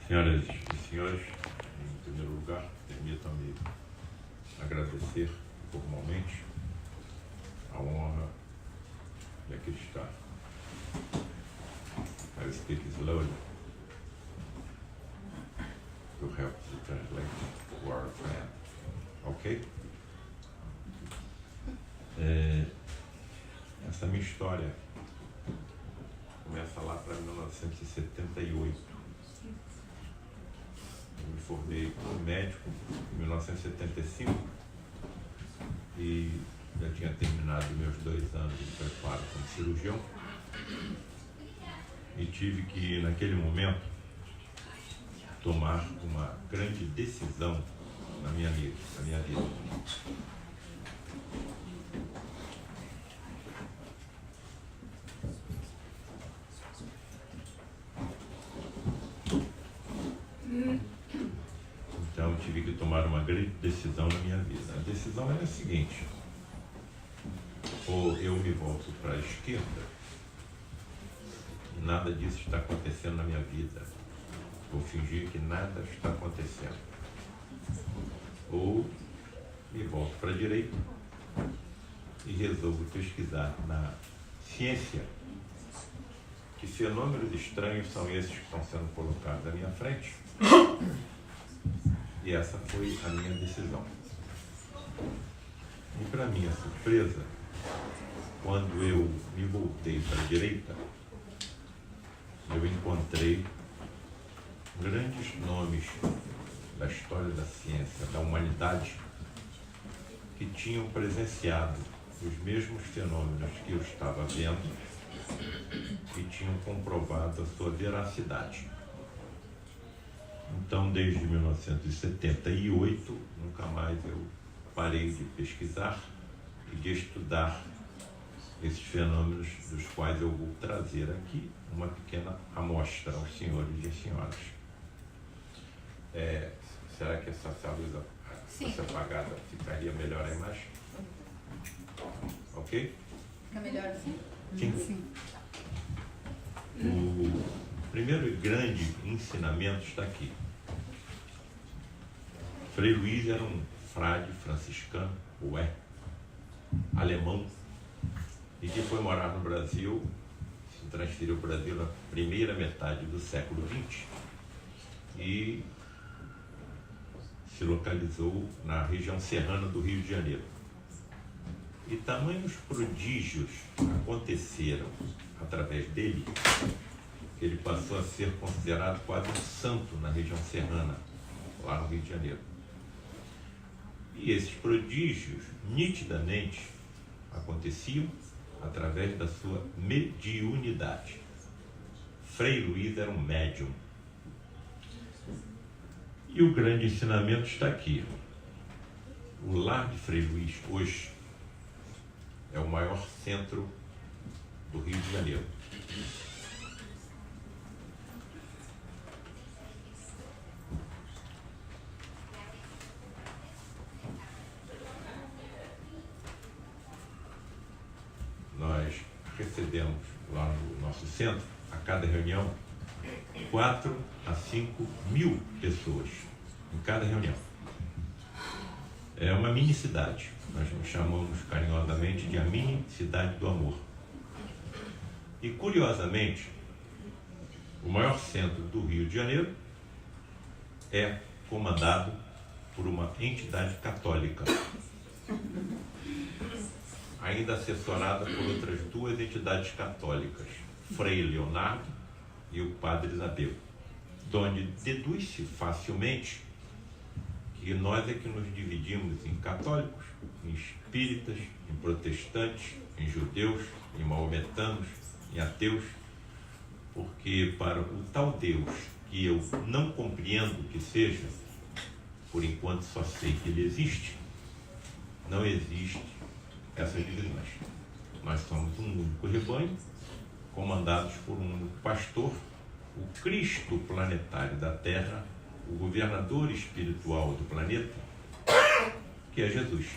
Senhoras e senhores, em primeiro lugar, permitam-me agradecer formalmente a honra de aqui estar. I speak slowly to help to translate to our friend. Ok? Essa minha história começa lá para 1978. Eu me formei como médico em 1975 e já tinha terminado meus 2 anos de preparo como cirurgião e tive que, naquele momento, tomar uma grande decisão na minha vida. Então, tive que tomar uma grande decisão na minha vida. A decisão era a seguinte: ou eu me volto para a esquerda, e nada disso está acontecendo na minha vida, vou fingir que nada está acontecendo, ou me volto para a direita e resolvo pesquisar na ciência que fenômenos estranhos são esses que estão sendo colocados à minha frente. E essa foi a minha decisão. E para minha surpresa, quando eu me voltei para a direita, eu encontrei grandes nomes da história da ciência, da humanidade, que tinham presenciado os mesmos fenômenos que eu estava vendo e tinham comprovado a sua veracidade. Então, desde 1978, nunca mais eu parei de pesquisar e de estudar esses fenômenos, dos quais eu vou trazer aqui uma pequena amostra aos senhores e às senhoras. Será que essa luz fosse apagada ficaria melhor a imagem? Ok? Fica melhor assim? Sim. O primeiro e grande ensinamento está aqui. Frei Luís era um frade franciscano, alemão, e que foi morar no Brasil, se transferiu ao Brasil na primeira metade do século XX e se localizou na região serrana do Rio de Janeiro. E tamanhos prodígios aconteceram através dele, que ele passou a ser considerado quase um santo na região serrana, lá no Rio de Janeiro. E esses prodígios, nitidamente, aconteciam através da sua mediunidade. Frei Luís era um médium. E o grande ensinamento está aqui. O lar de Frei Luís, hoje, é o maior centro do Rio de Janeiro. Nós recebemos lá no nosso centro, a cada reunião, 4 a 5 mil pessoas em cada reunião. É uma mini cidade. Nós nos chamamos carinhosamente de a mini cidade do amor. E, curiosamente, o maior centro do Rio de Janeiro é comandado por uma entidade católica, ainda assessorada por outras 2 entidades católicas, Frei Leonardo e o Padre Isabel, de onde deduz-se facilmente que nós é que nos dividimos em católicos, em espíritas, em protestantes, em judeus, em maometanos, em ateus, porque para o tal Deus que eu não compreendo que seja, por enquanto só sei que ele existe, não existe essas divisões. Nós somos um único rebanho, comandados por um único pastor, o Cristo planetário da Terra, o governador espiritual do planeta, que é Jesus.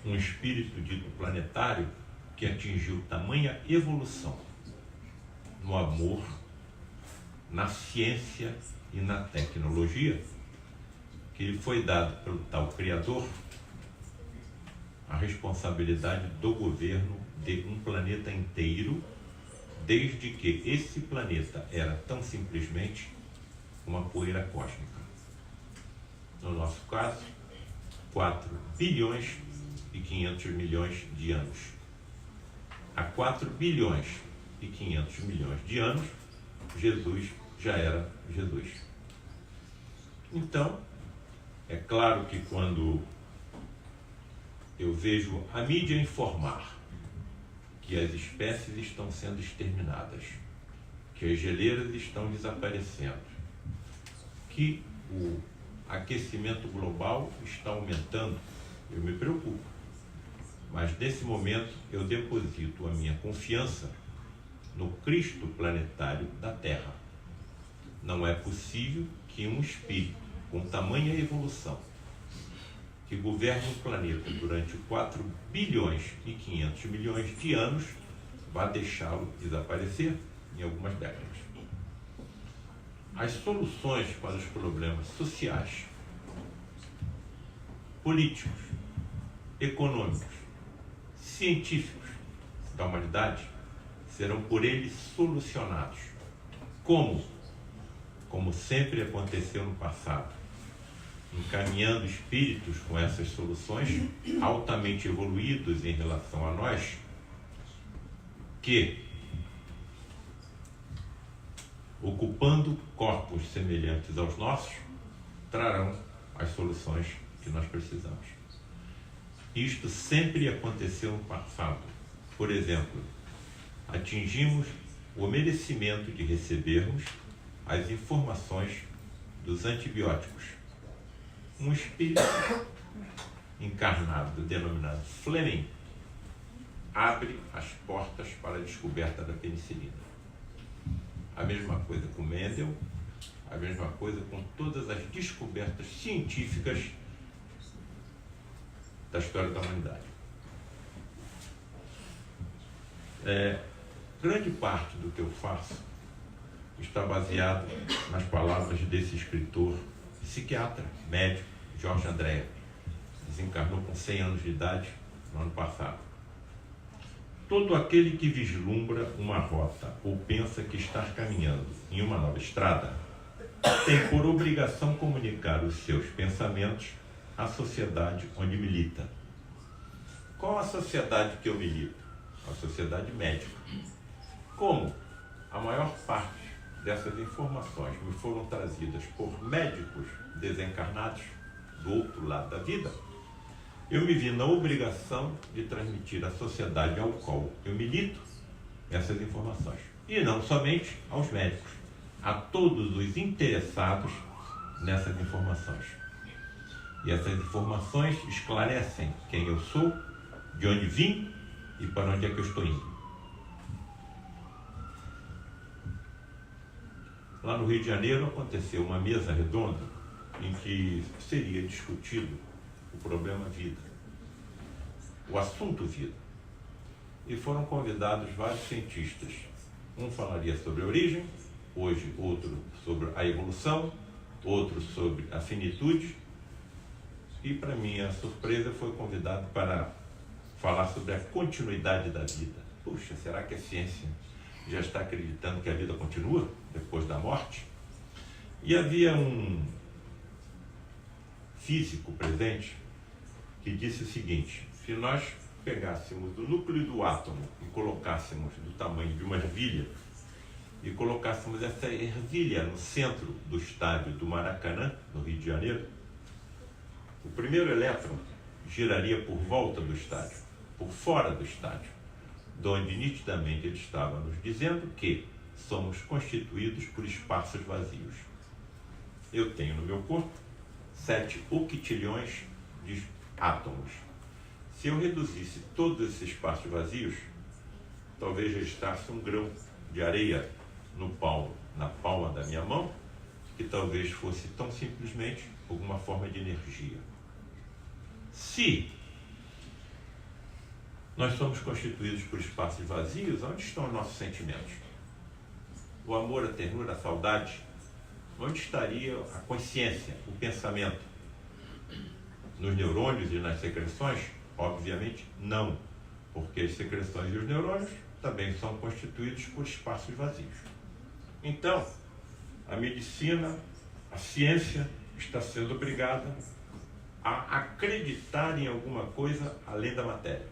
Um espírito dito planetário que atingiu tamanha evolução no amor na ciência e na tecnologia, que lhe foi dado pelo tal Criador a responsabilidade do governo de um planeta inteiro, desde que esse planeta era tão simplesmente uma poeira cósmica. No nosso caso, 4 bilhões e 500 milhões de anos. Há 4 bilhões e 500 milhões de anos, Jesus já era Jesus. Então, é claro que quando eu vejo a mídia informar que as espécies estão sendo exterminadas, que as geleiras estão desaparecendo, que o aquecimento global está aumentando, eu me preocupo. Mas nesse momento eu deposito a minha confiança no Cristo planetário da Terra. Não é possível que um espírito com tamanha evolução, que governa o planeta durante 4 bilhões e 500 milhões de anos, vá deixá-lo desaparecer em algumas décadas. As soluções para os problemas sociais, políticos, econômicos, científicos da humanidade serão por ele solucionados. Como? Como sempre aconteceu no passado, encaminhando espíritos com essas soluções altamente evoluídos em relação a nós, que, ocupando corpos semelhantes aos nossos, trarão as soluções que nós precisamos. Isto sempre aconteceu no passado. Por exemplo, atingimos o merecimento de recebermos as informações dos antibióticos. Um espírito encarnado, denominado Fleming, abre as portas para a descoberta da penicilina. A mesma coisa com Mendel, a mesma coisa com todas as descobertas científicas da história da humanidade. Grande parte do que eu faço está baseado nas palavras desse escritor, psiquiatra, médico, Jorge Andréa. Desencarnou com 100 anos de idade no ano passado. Todo aquele que vislumbra uma rota ou pensa que está caminhando em uma nova estrada tem por obrigação comunicar os seus pensamentos à sociedade onde milita. Qual a sociedade que eu milito? A sociedade médica. Como a maior parte dessas informações me foram trazidas por médicos desencarnados do outro lado da vida, eu me vi na obrigação de transmitir à sociedade ao qual eu milito essas informações. E não somente aos médicos, a todos os interessados nessas informações. E essas informações esclarecem quem eu sou, de onde vim e para onde é que eu estou indo. Lá no Rio de Janeiro aconteceu uma mesa redonda em que seria discutido o problema vida, o assunto vida. E foram convidados vários cientistas. Um falaria sobre a origem, hoje outro sobre a evolução, outro sobre a finitude, e para minha surpresa foi convidado para falar sobre a continuidade da vida. Puxa, será que a ciência já está acreditando que a vida continua depois da morte? E havia um físico presente que disse o seguinte: se nós pegássemos o núcleo do átomo e colocássemos do tamanho de uma ervilha e colocássemos essa ervilha no centro do estádio do Maracanã, no Rio de Janeiro, o primeiro elétron giraria por volta do estádio, por fora do estádio, onde nitidamente ele estava nos dizendo que somos constituídos por espaços vazios. Eu tenho no meu corpo 7 octilhões de átomos. Se eu reduzisse todos esses espaços vazios, talvez registrasse um grão de areia na palma da minha mão, que talvez fosse tão simplesmente alguma forma de energia. Se nós somos constituídos por espaços vazios, onde estão os nossos sentimentos? o amor, a ternura, a saudade, onde estaria a consciência, o pensamento? Nos neurônios e nas secreções? Obviamente não, porque as secreções e os neurônios também são constituídos por espaços vazios. Então, a medicina, a ciência está sendo obrigada a acreditar em alguma coisa além da matéria.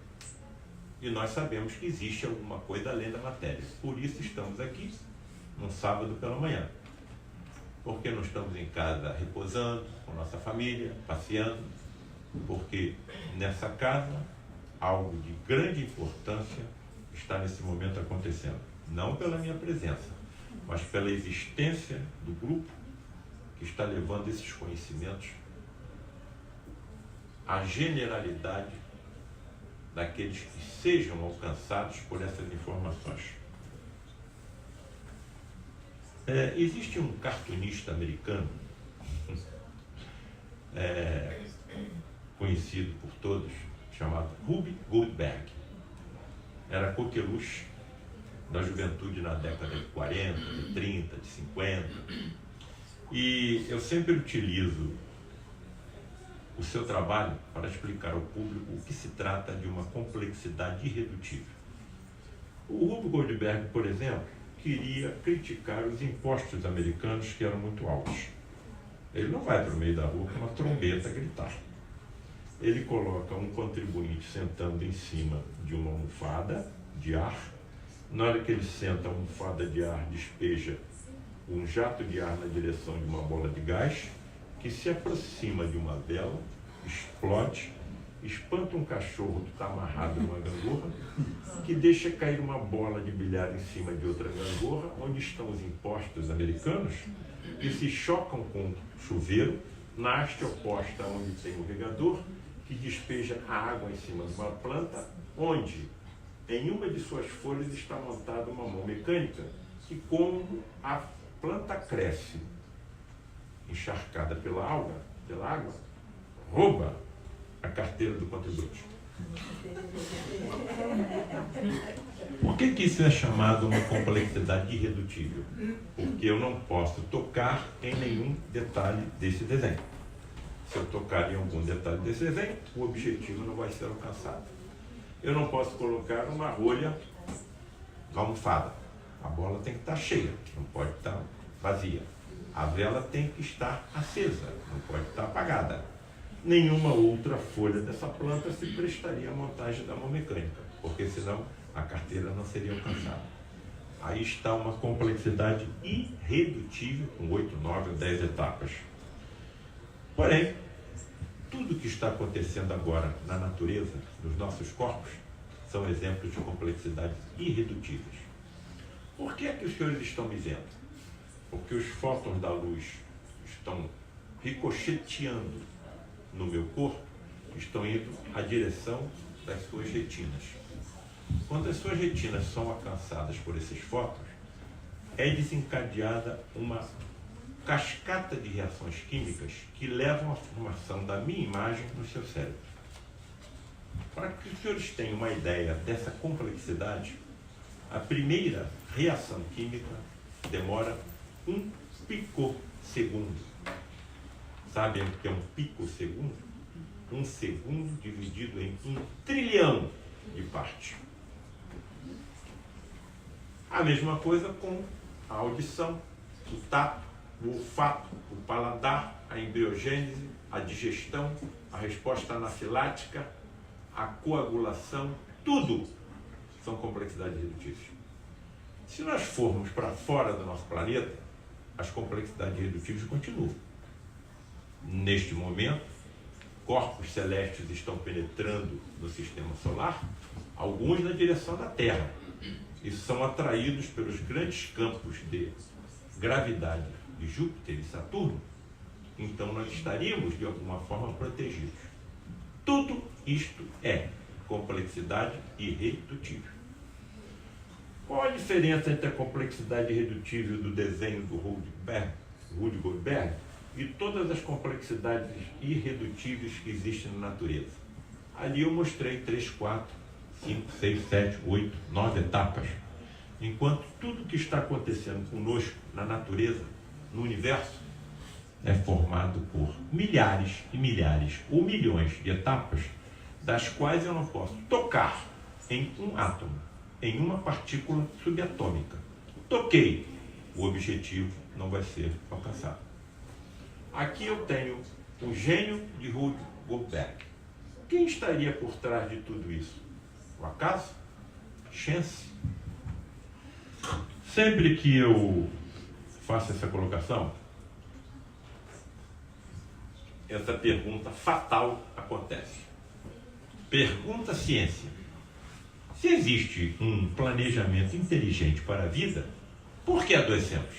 E nós sabemos que existe alguma coisa além da matéria. Por isso estamos aqui, num sábado pela manhã. Porque não estamos em casa repousando, com nossa família, passeando, porque nessa casa algo de grande importância está nesse momento acontecendo. Não pela minha presença, mas pela existência do grupo que está levando esses conhecimentos à generalidade daqueles que sejam alcançados por essas informações. Existe um cartunista americano conhecido por todos, chamado Rube Goldberg. Era coqueluche da juventude na década de 40, de 30, de 50. E eu sempre utilizo o seu trabalho para explicar ao público o que se trata de uma complexidade irredutível. O Rube Goldberg, por exemplo, queria criticar os impostos americanos que eram muito altos. Ele não vai para o meio da rua com uma trombeta gritar. Ele coloca um contribuinte sentando em cima de uma almofada de ar. Na hora que ele senta, a almofada de ar despeja um jato de ar na direção de uma bola de gás, que se aproxima de uma vela, explode, espanta um cachorro que está amarrado numa gangorra, que deixa cair uma bola de bilhar em cima de outra gangorra, onde estão os impostos americanos, que se chocam com o chuveiro, na haste oposta onde tem o regador, que despeja a água em cima de uma planta, onde em uma de suas folhas está montada uma mão mecânica, que como a planta cresce, encharcada pela água, rouba a carteira do contribuinte. Por que isso é chamado uma complexidade irredutível? Porque eu não posso tocar em nenhum detalhe desse desenho. Se eu tocar em algum detalhe desse desenho, o objetivo não vai ser alcançado. Eu não posso colocar uma rolha na almofada. A bola tem que estar cheia, não pode estar vazia. A vela tem que estar acesa, não pode estar apagada. Nenhuma outra folha dessa planta se prestaria à montagem da mão mecânica, porque senão a carteira não seria alcançada. Aí está uma complexidade irredutível, com 8, 9 ou 10 etapas. Porém, tudo que está acontecendo agora na natureza, nos nossos corpos, são exemplos de complexidades irredutíveis. Por que é que os senhores estão me dizendo? Porque os fótons da luz estão ricocheteando no meu corpo, estão indo à direção das suas retinas. Quando as suas retinas são alcançadas por esses fótons, é desencadeada uma cascata de reações químicas que levam à formação da minha imagem no seu cérebro. Para que os senhores tenham uma ideia dessa complexidade, a primeira reação química demora 1 picosegundo. Sabem o que é 1 picosegundo? 1 segundo dividido em 1 trilhão de partes. A mesma coisa com a audição, o tato, o olfato, o paladar, a embriogênese, a digestão, a resposta anafilática, a coagulação, tudo são complexidades irredutíveis. Se nós formos para fora do nosso planeta, as complexidades irredutíveis continuam. Neste momento, corpos celestes estão penetrando no sistema solar, alguns na direção da Terra, e são atraídos pelos grandes campos de gravidade de Júpiter e Saturno. Então nós estaríamos de alguma forma protegidos. Tudo isto é complexidade irredutível. Qual a diferença entre a complexidade irredutível do desenho do Rube Goldberg e todas as complexidades irredutíveis que existem na natureza? Ali eu mostrei 3, 4, 5, 6, 7, 8, 9 etapas. enquanto tudo que está acontecendo conosco na natureza, no universo, é formado por milhares e milhares ou milhões de etapas, das quais eu não posso tocar em um átomo, em uma partícula subatômica. Toquei, o objetivo não vai ser alcançado. Aqui eu tenho o gênio de Rudolf Goldberg. Quem estaria por trás de tudo isso? O acaso? Chance? Sempre que eu faço essa colocação, essa pergunta fatal acontece. Pergunta a ciência: se existe um planejamento inteligente para a vida, por que adoecemos?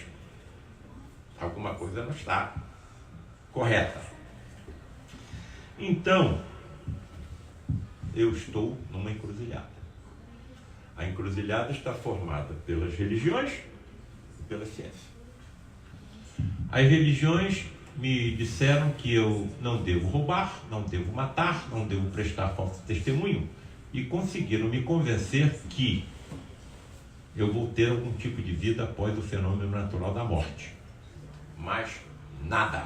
Alguma coisa não está correta. Então, eu estou numa encruzilhada. A encruzilhada está formada pelas religiões e pela ciência. As religiões me disseram que eu não devo roubar, não devo matar, não devo prestar falso testemunho, e conseguiram me convencer que eu vou ter algum tipo de vida após o fenômeno natural da morte. Mas nada.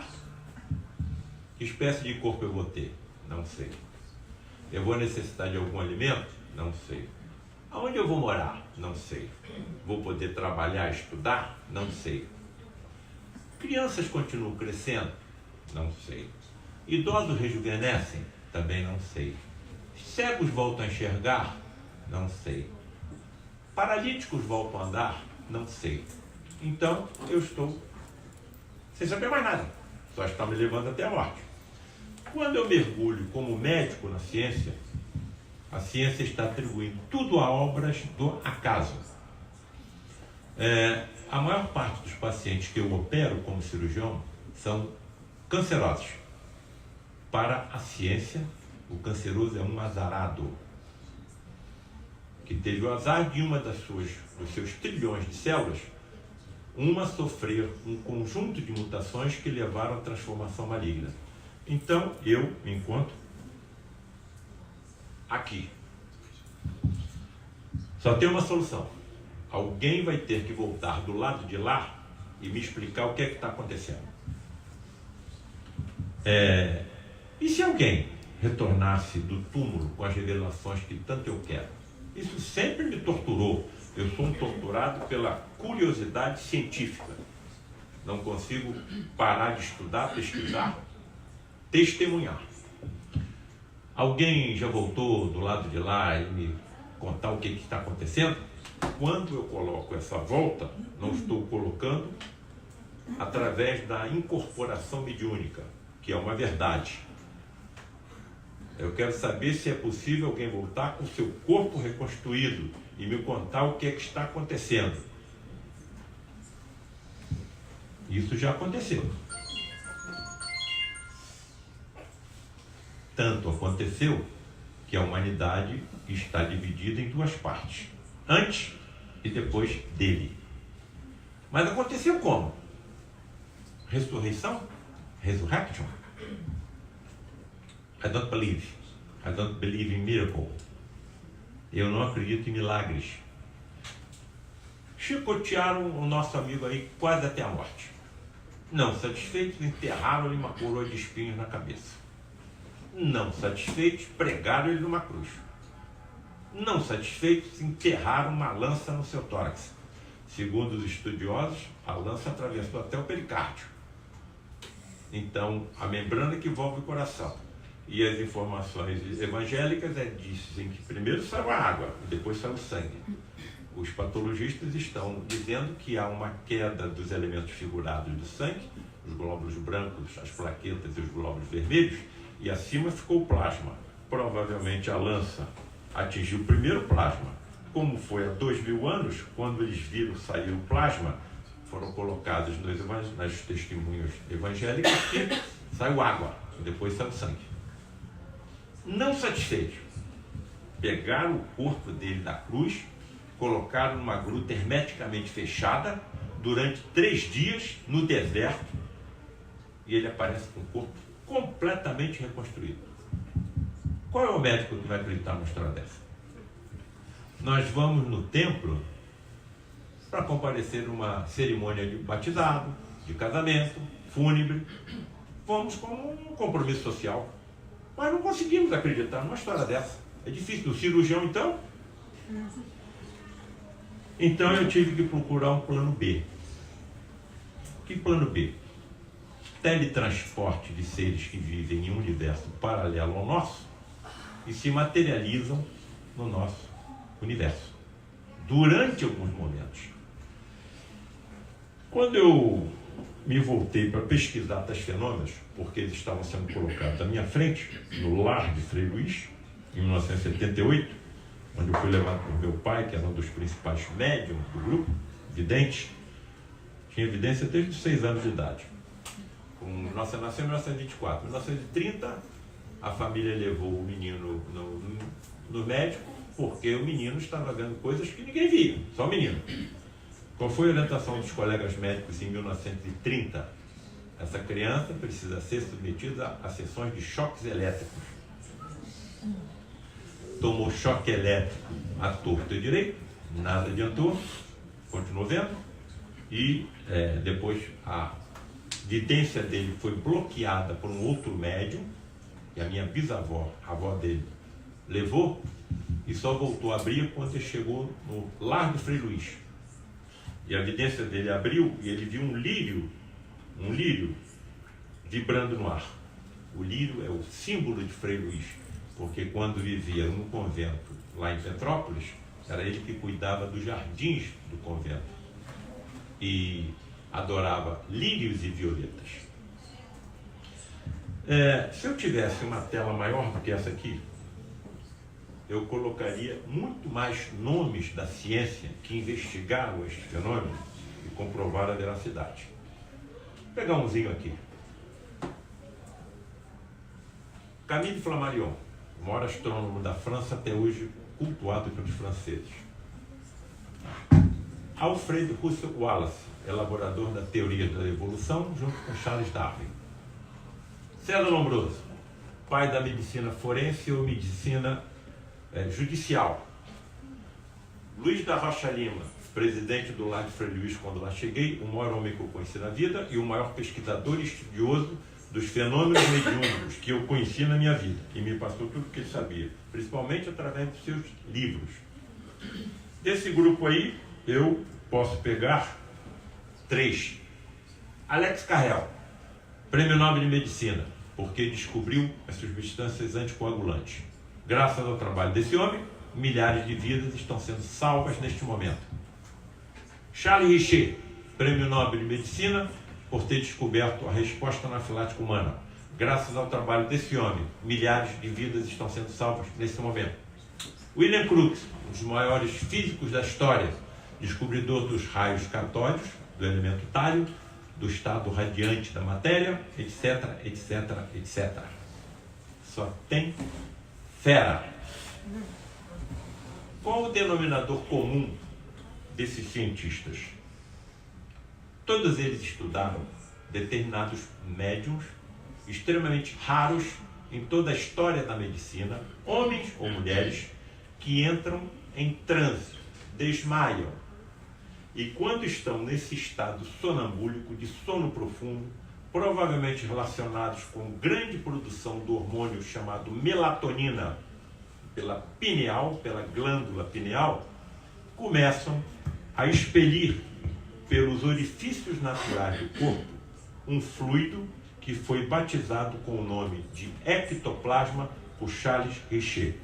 Que espécie de corpo eu vou ter? Não sei. Eu vou necessitar de algum alimento? Não sei. Aonde eu vou morar? Não sei. Vou poder trabalhar, estudar? Não sei. Crianças continuam crescendo? Não sei. Idosos rejuvenescem? Também não sei. Cegos voltam a enxergar? Não sei. Paralíticos voltam a andar? Não sei. Então, eu estou sem saber mais nada. Só está me levando até a morte. Quando eu mergulho como médico na ciência, a ciência está atribuindo tudo a obras do acaso. A maior parte dos pacientes que eu opero como cirurgião são cancerosos. Para a ciência, o canceroso é um azarado, que teve o azar de uma dos seus trilhões de células, uma sofrer um conjunto de mutações que levaram à transformação maligna. Então, eu me encontro aqui. Só tem uma solução. Alguém vai ter que voltar do lado de lá e me explicar o que é que está acontecendo. E se alguém retornasse do túmulo com as revelações que tanto eu quero? Isso sempre me torturou. Eu sou um torturado pela curiosidade científica. Não consigo parar de estudar, pesquisar, testemunhar. Alguém já voltou do lado de lá e me contar o que está acontecendo? Quando eu coloco essa volta, não estou colocando através da incorporação mediúnica, que é uma verdade. Eu quero saber se é possível alguém voltar com seu corpo reconstruído e me contar o que é que está acontecendo. Isso já aconteceu. Tanto aconteceu que a humanidade está dividida em duas partes. Antes e depois dele. Mas aconteceu como? Ressurreição? Resurrection? I don't believe. I don't believe in miracle. Eu não acredito em milagres. Chicotearam o nosso amigo aí quase até a morte. Não satisfeitos, enterraram-lhe uma coroa de espinhos na cabeça. Não satisfeitos, pregaram ele numa cruz. Não satisfeitos, enterraram uma lança no seu tórax. Segundo os estudiosos, a lança atravessou até o pericárdio. Então, a membrana que envolve o coração. E as informações evangélicas dizem que primeiro saiu a água, depois saiu o sangue. Os patologistas estão dizendo que há uma queda dos elementos figurados do sangue, os glóbulos brancos, as plaquetas e os glóbulos vermelhos, e acima ficou o plasma. Provavelmente a lança atingiu o primeiro plasma. Como foi há 2000 anos, quando eles viram sair o plasma, foram colocados nos testemunhos evangélicos que saiu água, e depois saiu sangue. Não satisfeitos, pegaram o corpo dele da cruz, colocaram numa gruta hermeticamente fechada durante 3 dias no deserto, e ele aparece com o corpo completamente reconstruído. Qual é o médico que vai acreditar numa história dessa? Nós vamos no templo para comparecer numa cerimônia de batizado, de casamento, fúnebre. Fomos com um compromisso social, mas não conseguimos acreditar numa história dessa. É difícil. O cirurgião, então? Então eu tive que procurar um plano B. Que plano B? Teletransporte de seres que vivem em um universo paralelo ao nosso e se materializam no nosso universo, durante alguns momentos. Quando eu me voltei para pesquisar tais fenômenos, porque eles estavam sendo colocados à minha frente, no lar de Frei Luís, em 1978, onde eu fui levado por meu pai, que era um dos principais médiums do grupo, vidente, tinha evidência desde os 6 anos de idade. Nossa nasceu em 1924. Em 1930, a família levou o menino no médico, porque o menino estava vendo coisas que ninguém via, só o menino. Qual foi a orientação dos colegas médicos em 1930? Essa criança precisa ser submetida a sessões de choques elétricos. Tomou choque elétrico à torta e direito, nada adiantou, continuou vendo, e depois a vidência dele foi bloqueada por um outro médium, que a minha bisavó, a avó dele, levou, e só voltou a abrir quando ele chegou no lar do Frei Luís. E a vidência dele abriu e ele viu um lírio vibrando no ar. O lírio é o símbolo de Frei Luís, porque quando vivia no convento lá em Petrópolis, era ele que cuidava dos jardins do convento e adorava lírios e violetas. Se eu tivesse uma tela maior do que essa aqui, eu colocaria muito mais nomes da ciência que investigaram este fenômeno e comprovaram a veracidade. Vou pegar umzinho aqui. Camille Flammarion, o maior astrônomo da França, até hoje cultuado pelos franceses. Alfred Russel Wallace, elaborador da teoria da evolução, junto com Charles Darwin. César Lombroso, pai da medicina forense ou medicina judicial. Luiz da Rocha Lima, presidente do Lar de Frei Luís quando lá cheguei, o maior homem que eu conheci na vida e o maior pesquisador e estudioso dos fenômenos mediúnicos que eu conheci na minha vida, e me passou tudo o que ele sabia, principalmente através dos seus livros. Desse grupo aí, eu posso pegar 3. Alex Carrel, Prêmio Nobel de Medicina, porque descobriu as substâncias anticoagulantes. Graças ao trabalho desse homem, milhares de vidas estão sendo salvas neste momento. Charles Richer, Prêmio Nobel de Medicina, por ter descoberto a resposta anafilática humana. Graças ao trabalho desse homem, milhares de vidas estão sendo salvas nesse momento. William Crookes, um dos maiores físicos da história, descobridor dos raios catódicos, do elemento tálio, do estado radiante da matéria, etc, etc, etc. Só tem fera. Qual o denominador comum desses cientistas? Todos eles estudaram determinados médiums extremamente raros em toda a história da medicina, homens ou mulheres, que entram em transe, desmaiam, e quando estão nesse estado sonambúlico, de sono profundo, provavelmente relacionados com grande produção do hormônio chamado melatonina, pela pineal, pela glândula pineal, começam a expelir pelos orifícios naturais do corpo um fluido que foi batizado com o nome de ectoplasma por Charles Richer.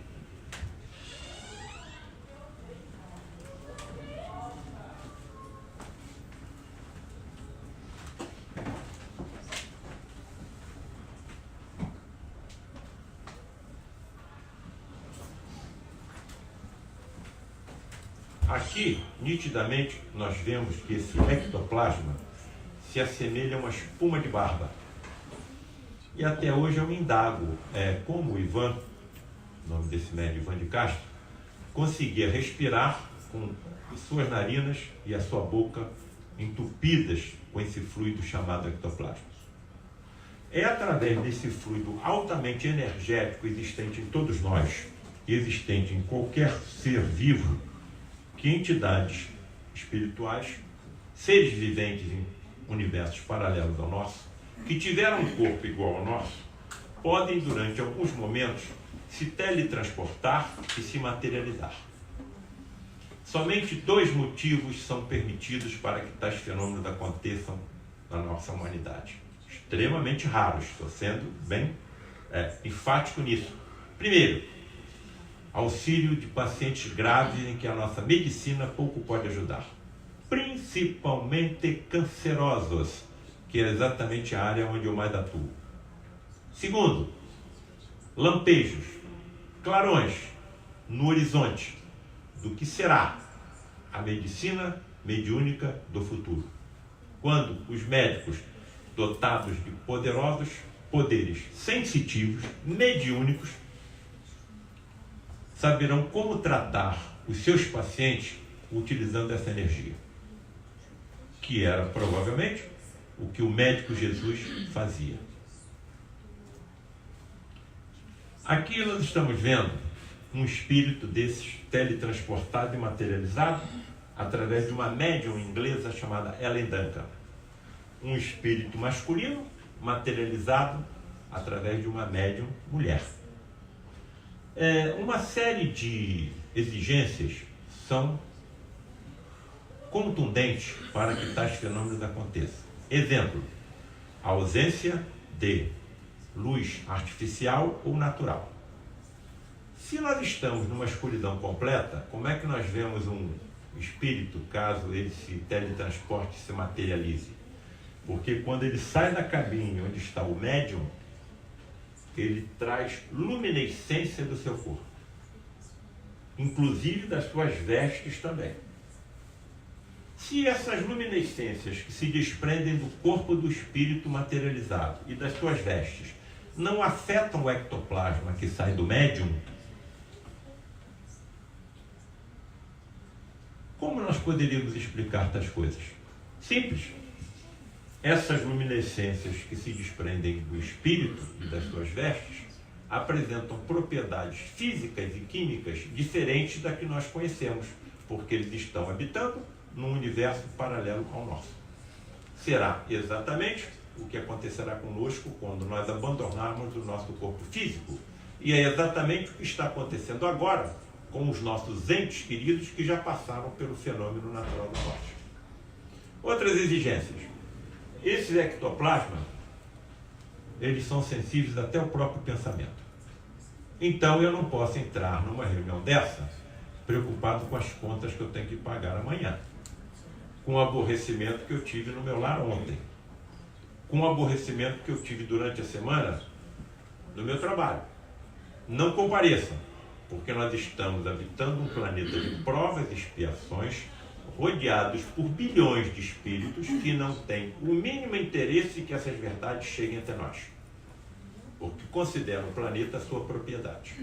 Aqui, nitidamente, nós vemos que esse ectoplasma se assemelha a uma espuma de barba. E até hoje eu me indago como o Ivan, o nome desse médium Ivan de Castro, conseguia respirar com suas narinas e a sua boca entupidas com esse fluido chamado ectoplasma. É através desse fluido altamente energético existente em todos nós, existente em qualquer ser vivo, que entidades espirituais, seres viventes em universos paralelos ao nosso, que tiveram um corpo igual ao nosso, podem, durante alguns momentos, se teletransportar e se materializar. Somente 2 motivos são permitidos para que tais fenômenos aconteçam na nossa humanidade. Extremamente raros, estou sendo bem enfático nisso. Primeiro, auxílio de pacientes graves em que a nossa medicina pouco pode ajudar, principalmente cancerosos, que é exatamente a área onde eu mais atuo. Segundo, lampejos, clarões no horizonte do que será a medicina mediúnica do futuro, quando os médicos dotados de poderosos poderes sensitivos, mediúnicos, saberão como tratar os seus pacientes utilizando essa energia, que era provavelmente o que o médico Jesus fazia. Aqui nós estamos vendo um espírito desses teletransportado e materializado através de uma médium inglesa chamada Ellen Duncan. Um espírito masculino materializado através de uma médium mulher. Uma série de exigências são contundentes para que tais fenômenos aconteçam. Exemplo, a ausência de luz artificial ou natural. Se nós estamos numa escuridão completa, como é que nós vemos um espírito, caso ele se teletransporte, se materialize? Porque quando ele sai da cabine onde está o médium, ele traz luminescência do seu corpo, inclusive das suas vestes também. Se essas luminescências que se desprendem do corpo do espírito materializado e das suas vestes não afetam o ectoplasma que sai do médium, como nós poderíamos explicar tais coisas? Simples. Essas luminescências que se desprendem do espírito e das suas vestes apresentam propriedades físicas e químicas diferentes da que nós conhecemos, porque eles estão habitando num universo paralelo ao nosso. Será exatamente o que acontecerá conosco quando nós abandonarmos o nosso corpo físico. E é exatamente o que está acontecendo agora com os nossos entes queridos que já passaram pelo fenômeno natural da morte. Outras exigências. Esses ectoplasmas, eles são sensíveis até ao próprio pensamento. Então eu não posso entrar numa reunião dessa preocupado com as contas que eu tenho que pagar amanhã, com o aborrecimento que eu tive no meu lar ontem, com o aborrecimento que eu tive durante a semana no meu trabalho. Não compareçam, porque nós estamos habitando um planeta de provas e expiações, rodeados por bilhões de espíritos que não têm o mínimo interesse que essas verdades cheguem até nós, porque consideram o planeta sua propriedade.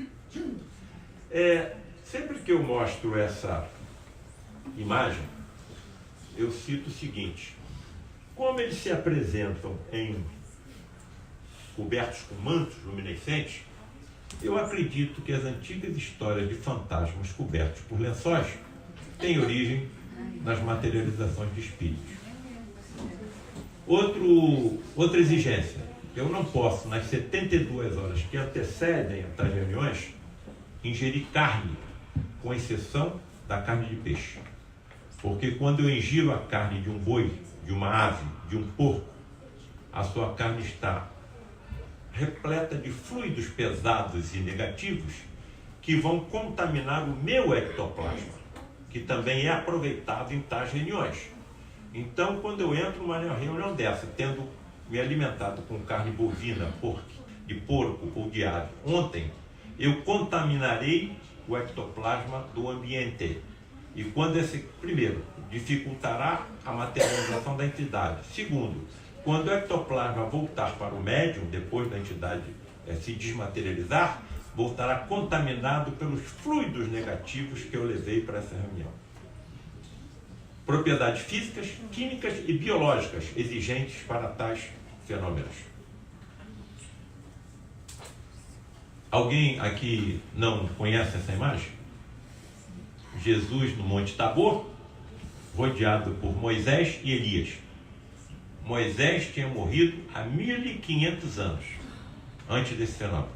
Sempre que eu mostro essa imagem, eu cito o seguinte: como eles se apresentam cobertos com mantos luminescentes, eu acredito que as antigas histórias de fantasmas cobertos por lençóis têm origem nas materializações de espíritos. Outra exigência: eu não posso, nas 72 horas que antecedem as reuniões, ingerir carne, com exceção da carne de peixe. Porque quando eu ingiro a carne de um boi, de uma ave, de um porco, a sua carne está repleta de fluidos pesados e negativos que vão contaminar o meu ectoplasma, que também é aproveitado em tais reuniões. Então, quando eu entro numa reunião dessa, tendo me alimentado com carne bovina, de porco ou de ave ontem, eu contaminarei o ectoplasma do ambiente. E quando primeiro, dificultará a materialização da entidade. Segundo, quando o ectoplasma voltar para o médium, depois da entidade se desmaterializar, voltará contaminado pelos fluidos negativos que eu levei para essa reunião. Propriedades físicas, químicas e biológicas exigentes para tais fenômenos. Alguém aqui não conhece essa imagem? Jesus no Monte Tabor, rodeado por Moisés e Elias. Moisés tinha morrido há 1500 anos, antes desse fenômeno,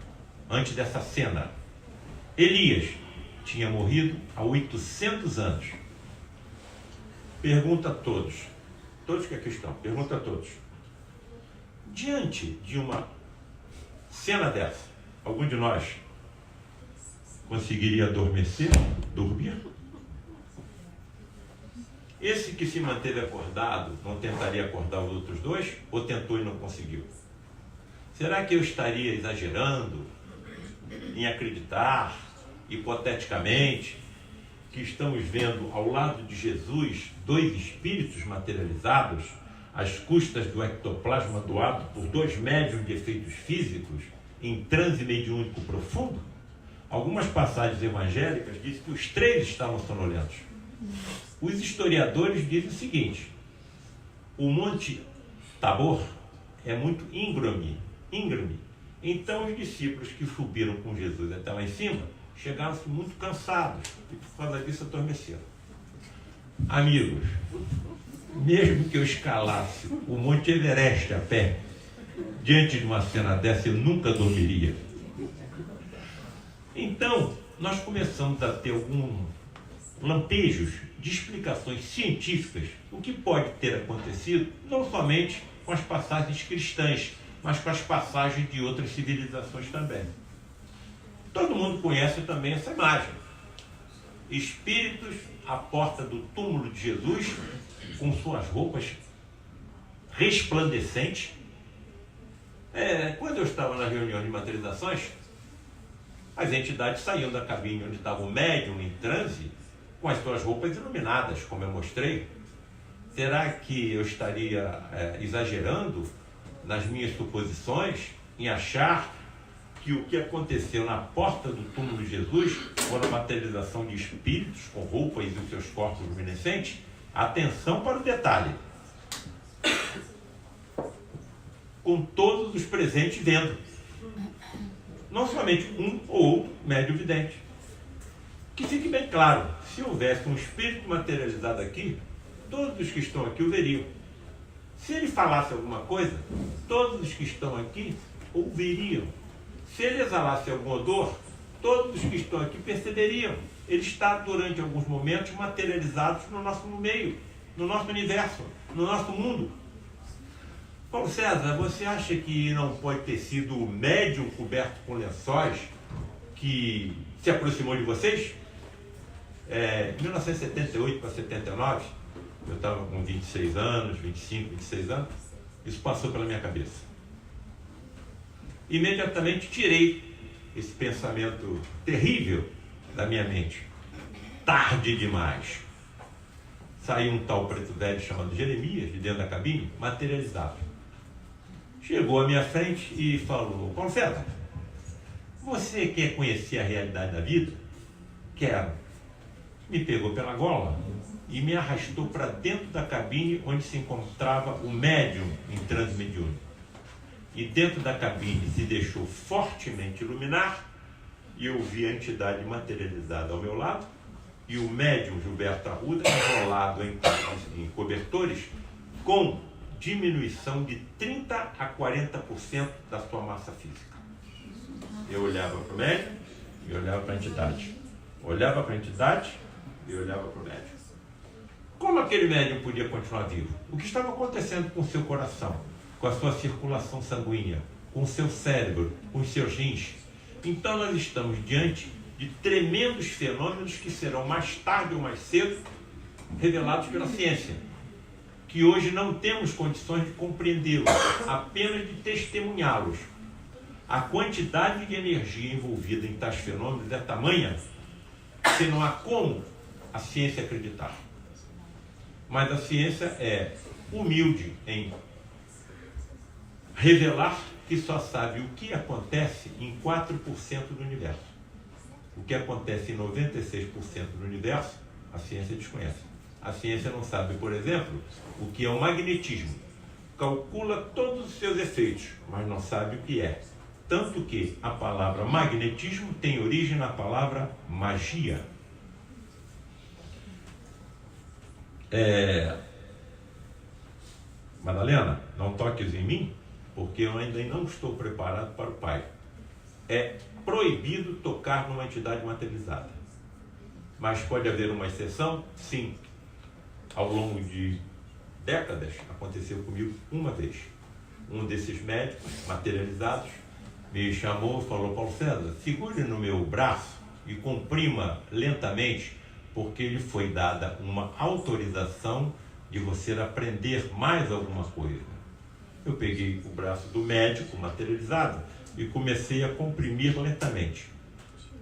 antes dessa cena. Elias tinha morrido há 800 anos. Pergunta a todos que aqui estão, pergunta a todos. Diante de uma cena dessa, algum de nós conseguiria adormecer, dormir? Esse que se manteve acordado não tentaria acordar os outros dois? Ou tentou e não conseguiu? Será que eu estaria exagerando em acreditar, hipoteticamente, que estamos vendo ao lado de Jesus dois espíritos materializados às custas do ectoplasma doado por dois médiuns de efeitos físicos em transe mediúnico profundo? Algumas passagens evangélicas dizem que os três estavam sonolentos. Os historiadores dizem o seguinte: o Monte Tabor é muito íngreme. Então os discípulos que subiram com Jesus até lá em cima chegaram-se muito cansados e por causa disso adormeceram. Amigos, mesmo que eu escalasse o Monte Everest a pé, diante de uma cena dessa eu nunca dormiria. Então, nós começamos a ter alguns lampejos de explicações científicas o que pode ter acontecido, não somente com as passagens cristãs, mas com as passagens de outras civilizações também. Todo mundo conhece também essa imagem. Espíritos à porta do túmulo de Jesus, com suas roupas resplandecentes. Quando eu estava na reunião de materializações, as entidades saíam da cabine onde estava o médium em transe, com as suas roupas iluminadas, como eu mostrei. Será que eu estaria exagerando nas minhas suposições em achar que o que aconteceu na porta do túmulo de Jesus foi a materialização de espíritos com roupas e os seus corpos luminescentes? Atenção para o detalhe. Com todos os presentes vendo. Não somente um ou outro médium vidente. Que fique bem claro, se houvesse um espírito materializado aqui, todos os que estão aqui o veriam. Se ele falasse alguma coisa, todos os que estão aqui ouviriam. Se ele exalasse algum odor, todos os que estão aqui perceberiam. Ele está, durante alguns momentos, materializados no nosso meio, no nosso universo, no nosso mundo. Paulo César, você acha que não pode ter sido o médium coberto com lençóis que se aproximou de vocês? Em 1978 para 79, eu estava com 26 anos, 25, 26 anos, isso passou pela minha cabeça. Imediatamente tirei esse pensamento terrível da minha mente. Tarde demais. Saiu um tal preto velho chamado Jeremias, de dentro da cabine, materializado. Chegou à minha frente e falou: Paulo César, você quer conhecer a realidade da vida? Quero. Me pegou pela gola e me arrastou para dentro da cabine onde se encontrava o médium em transe mediúnico. E dentro da cabine se deixou fortemente iluminar e eu vi a entidade materializada ao meu lado e o médium Gilberto Arruda enrolado em cobertores com diminuição de 30% a 40% da sua massa física. Eu olhava para o médium e olhava para a entidade. Olhava para a entidade e olhava para o médium. Como aquele médium podia continuar vivo? O que estava acontecendo com o seu coração, com a sua circulação sanguínea, com o seu cérebro, com os seus rins? Então nós estamos diante de tremendos fenômenos que serão mais tarde ou mais cedo revelados pela ciência, que hoje não temos condições de compreendê-los, apenas de testemunhá-los. A quantidade de energia envolvida em tais fenômenos é tamanha que não há como a ciência acreditar. Mas a ciência é humilde em revelar que só sabe o que acontece em 4% do universo. O que acontece em 96% do universo, a ciência desconhece. A ciência não sabe, por exemplo, o que é o magnetismo. Calcula todos os seus efeitos, mas não sabe o que é. Tanto que a palavra magnetismo tem origem na palavra magia. Madalena, não toques em mim, porque eu ainda não estou preparado para o Pai. É proibido tocar numa entidade materializada. Mas pode haver uma exceção? Sim. Ao longo de décadas, aconteceu comigo uma vez. Um desses médicos materializados me chamou e falou: Paulo César, segure no meu braço e comprima lentamente, porque lhe foi dada uma autorização de você aprender mais alguma coisa. Eu peguei o braço do médico materializado e comecei a comprimir lentamente.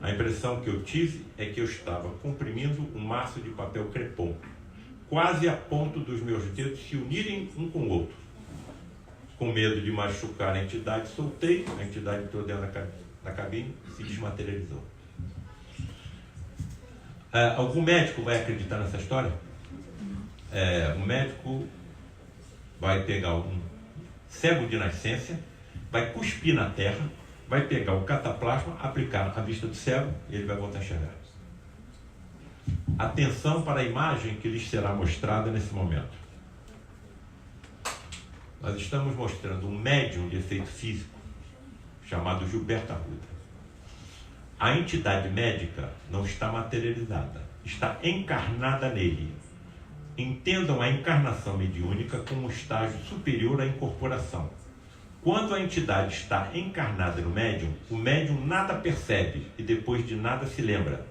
A impressão que eu tive é que eu estava comprimindo um maço de papel crepom, quase a ponto dos meus dedos se unirem um com o outro. Com medo de machucar a entidade, soltei, a entidade entrou dentro da cabine e se desmaterializou. Algum médico vai acreditar nessa história? Um médico vai pegar um cego de nascença, vai cuspir na terra, vai pegar o cataplasma, aplicar na vista do cego e ele vai voltar a enxergar. Atenção para a imagem que lhes será mostrada nesse momento. Nós estamos mostrando um médium de efeito físico chamado Gilberto Arruda. A entidade médica não está materializada, está encarnada nele. Entendam a encarnação mediúnica como um estágio superior à incorporação. Quando a entidade está encarnada no médium, o médium nada percebe e depois de nada se lembra.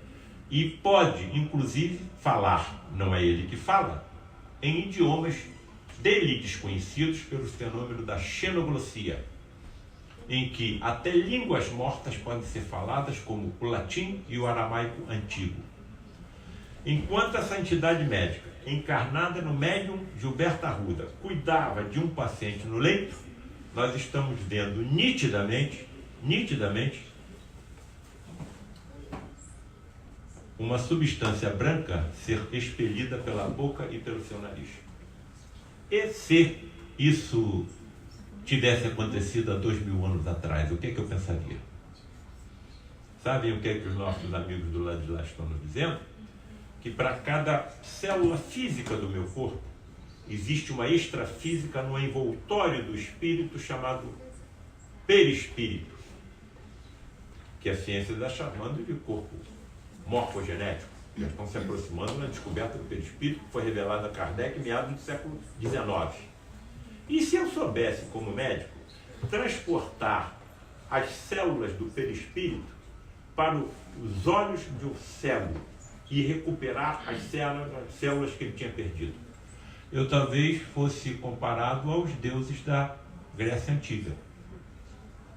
E pode, inclusive, falar, não é ele que fala, em idiomas dele desconhecidos pelo fenômeno da xenoglossia, em que até línguas mortas podem ser faladas, como o latim e o aramaico antigo. Enquanto essa entidade médica, encarnada no médium Gilberto Arruda, cuidava de um paciente no leito, nós estamos vendo nitidamente, uma substância branca ser expelida pela boca e pelo seu nariz. E se isso tivesse acontecido há 2000 anos atrás, o que eu pensaria? Sabem o que os nossos amigos do lado de lá estão nos dizendo? Que para cada célula física do meu corpo, existe uma extrafísica no envoltório do espírito chamado perispírito, que a ciência está chamando de corpo morfogenético. Já estão se aproximando na descoberta do perispírito, que foi revelada a Kardec em meados do século XIX. E se eu soubesse, como médico, transportar as células do perispírito para os olhos do cego e recuperar as células que ele tinha perdido, eu talvez fosse comparado aos deuses da Grécia Antiga.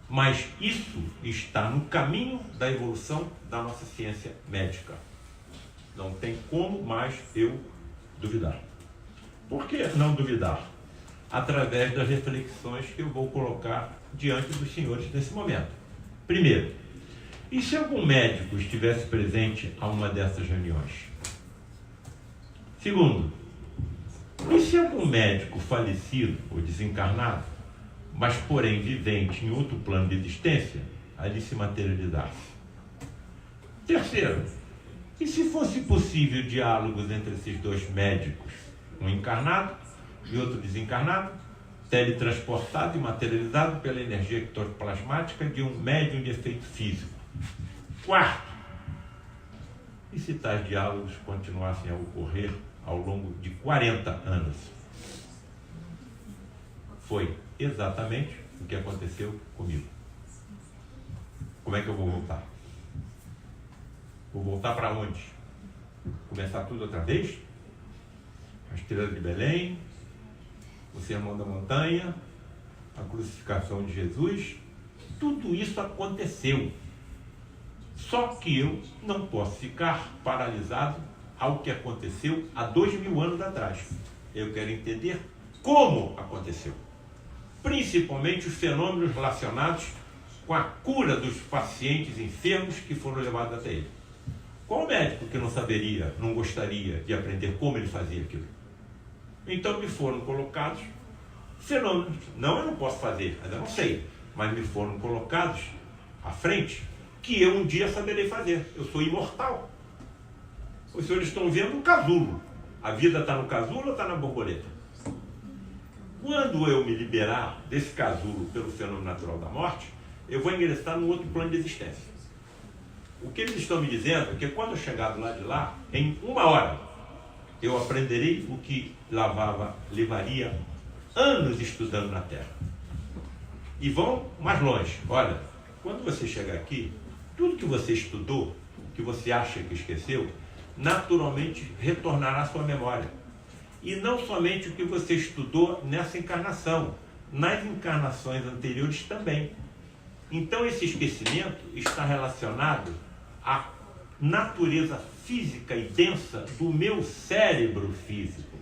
Mas isso está no caminho da evolução da nossa ciência médica. Não tem como mais eu duvidar. Por que não duvidar? Através das reflexões que eu vou colocar diante dos senhores nesse momento. Primeiro, e se algum médico estivesse presente a uma dessas reuniões? Segundo, e se algum médico falecido ou desencarnado, mas porém vivente em outro plano de existência, ali se materializasse? Terceiro, e se fosse possível diálogos entre esses dois médicos, um encarnado e outro desencarnado, teletransportado e materializado pela energia ectoplasmática de um médium de efeito físico? Quarto, e se tais diálogos continuassem a ocorrer ao longo de 40 anos? Foi exatamente o que aconteceu comigo. Como é que eu vou voltar? Vou voltar para onde? Começar tudo outra vez? A Estrela de Belém, o Sermão da Montanha, a crucificação de Jesus, tudo isso aconteceu. Só que eu não posso ficar paralisado ao que aconteceu há 2000 anos atrás. Eu quero entender como aconteceu. Principalmente os fenômenos relacionados com a cura dos pacientes enfermos que foram levados até ele. Qual médico que não saberia, não gostaria de aprender como ele fazia aquilo? Então me foram colocados fenômenos. Não, eu não posso fazer, mas eu não sei. Mas me foram colocados à frente que eu um dia saberei fazer. Eu sou imortal. Os senhores estão vendo um casulo. A vida está no casulo ou está na borboleta? Quando eu me liberar desse casulo pelo fenômeno natural da morte, eu vou ingressar num outro plano de existência. O que eles estão me dizendo é que quando eu chegar do lado de lá, em 1 hora, eu aprenderei o que levaria anos estudando na Terra. E vão mais longe. Olha, quando você chegar aqui, tudo que você estudou, que você acha que esqueceu, naturalmente retornará à sua memória. E não somente o que você estudou nessa encarnação, nas encarnações anteriores também. Então esse esquecimento está relacionado à natureza física e densa do meu cérebro físico,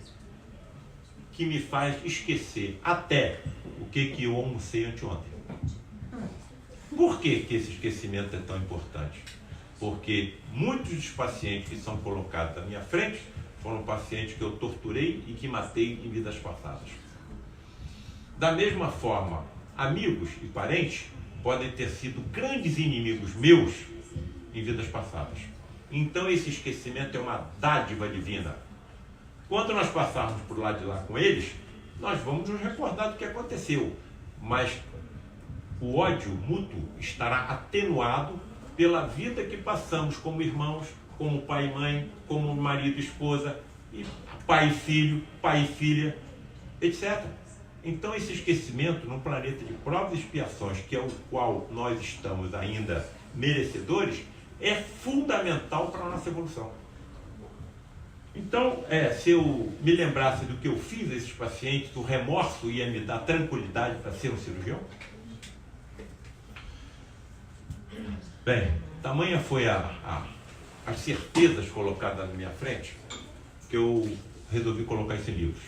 que me faz esquecer até o que eu almocei anteontem. Por que esse esquecimento é tão importante? Porque muitos dos pacientes que são colocados à minha frente foram pacientes que eu torturei e que matei em vidas passadas. Da mesma forma, amigos e parentes podem ter sido grandes inimigos meus em vidas passadas. Então esse esquecimento é uma dádiva divina. Quando nós passarmos por lá de lá com eles, nós vamos nos recordar do que aconteceu. Mas o ódio mútuo estará atenuado pela vida que passamos como irmãos, como pai e mãe, como marido e esposa, e pai e filho, pai e filha, etc. Então esse esquecimento num planeta de provas e expiações, que é o qual nós estamos ainda merecedores, é fundamental para a nossa evolução. Então, se eu me lembrasse do que eu fiz a esses pacientes, o remorso ia me dar tranquilidade para ser um cirurgião? Bem, tamanha foi as certezas colocadas na minha frente, que eu resolvi colocar isso em livros.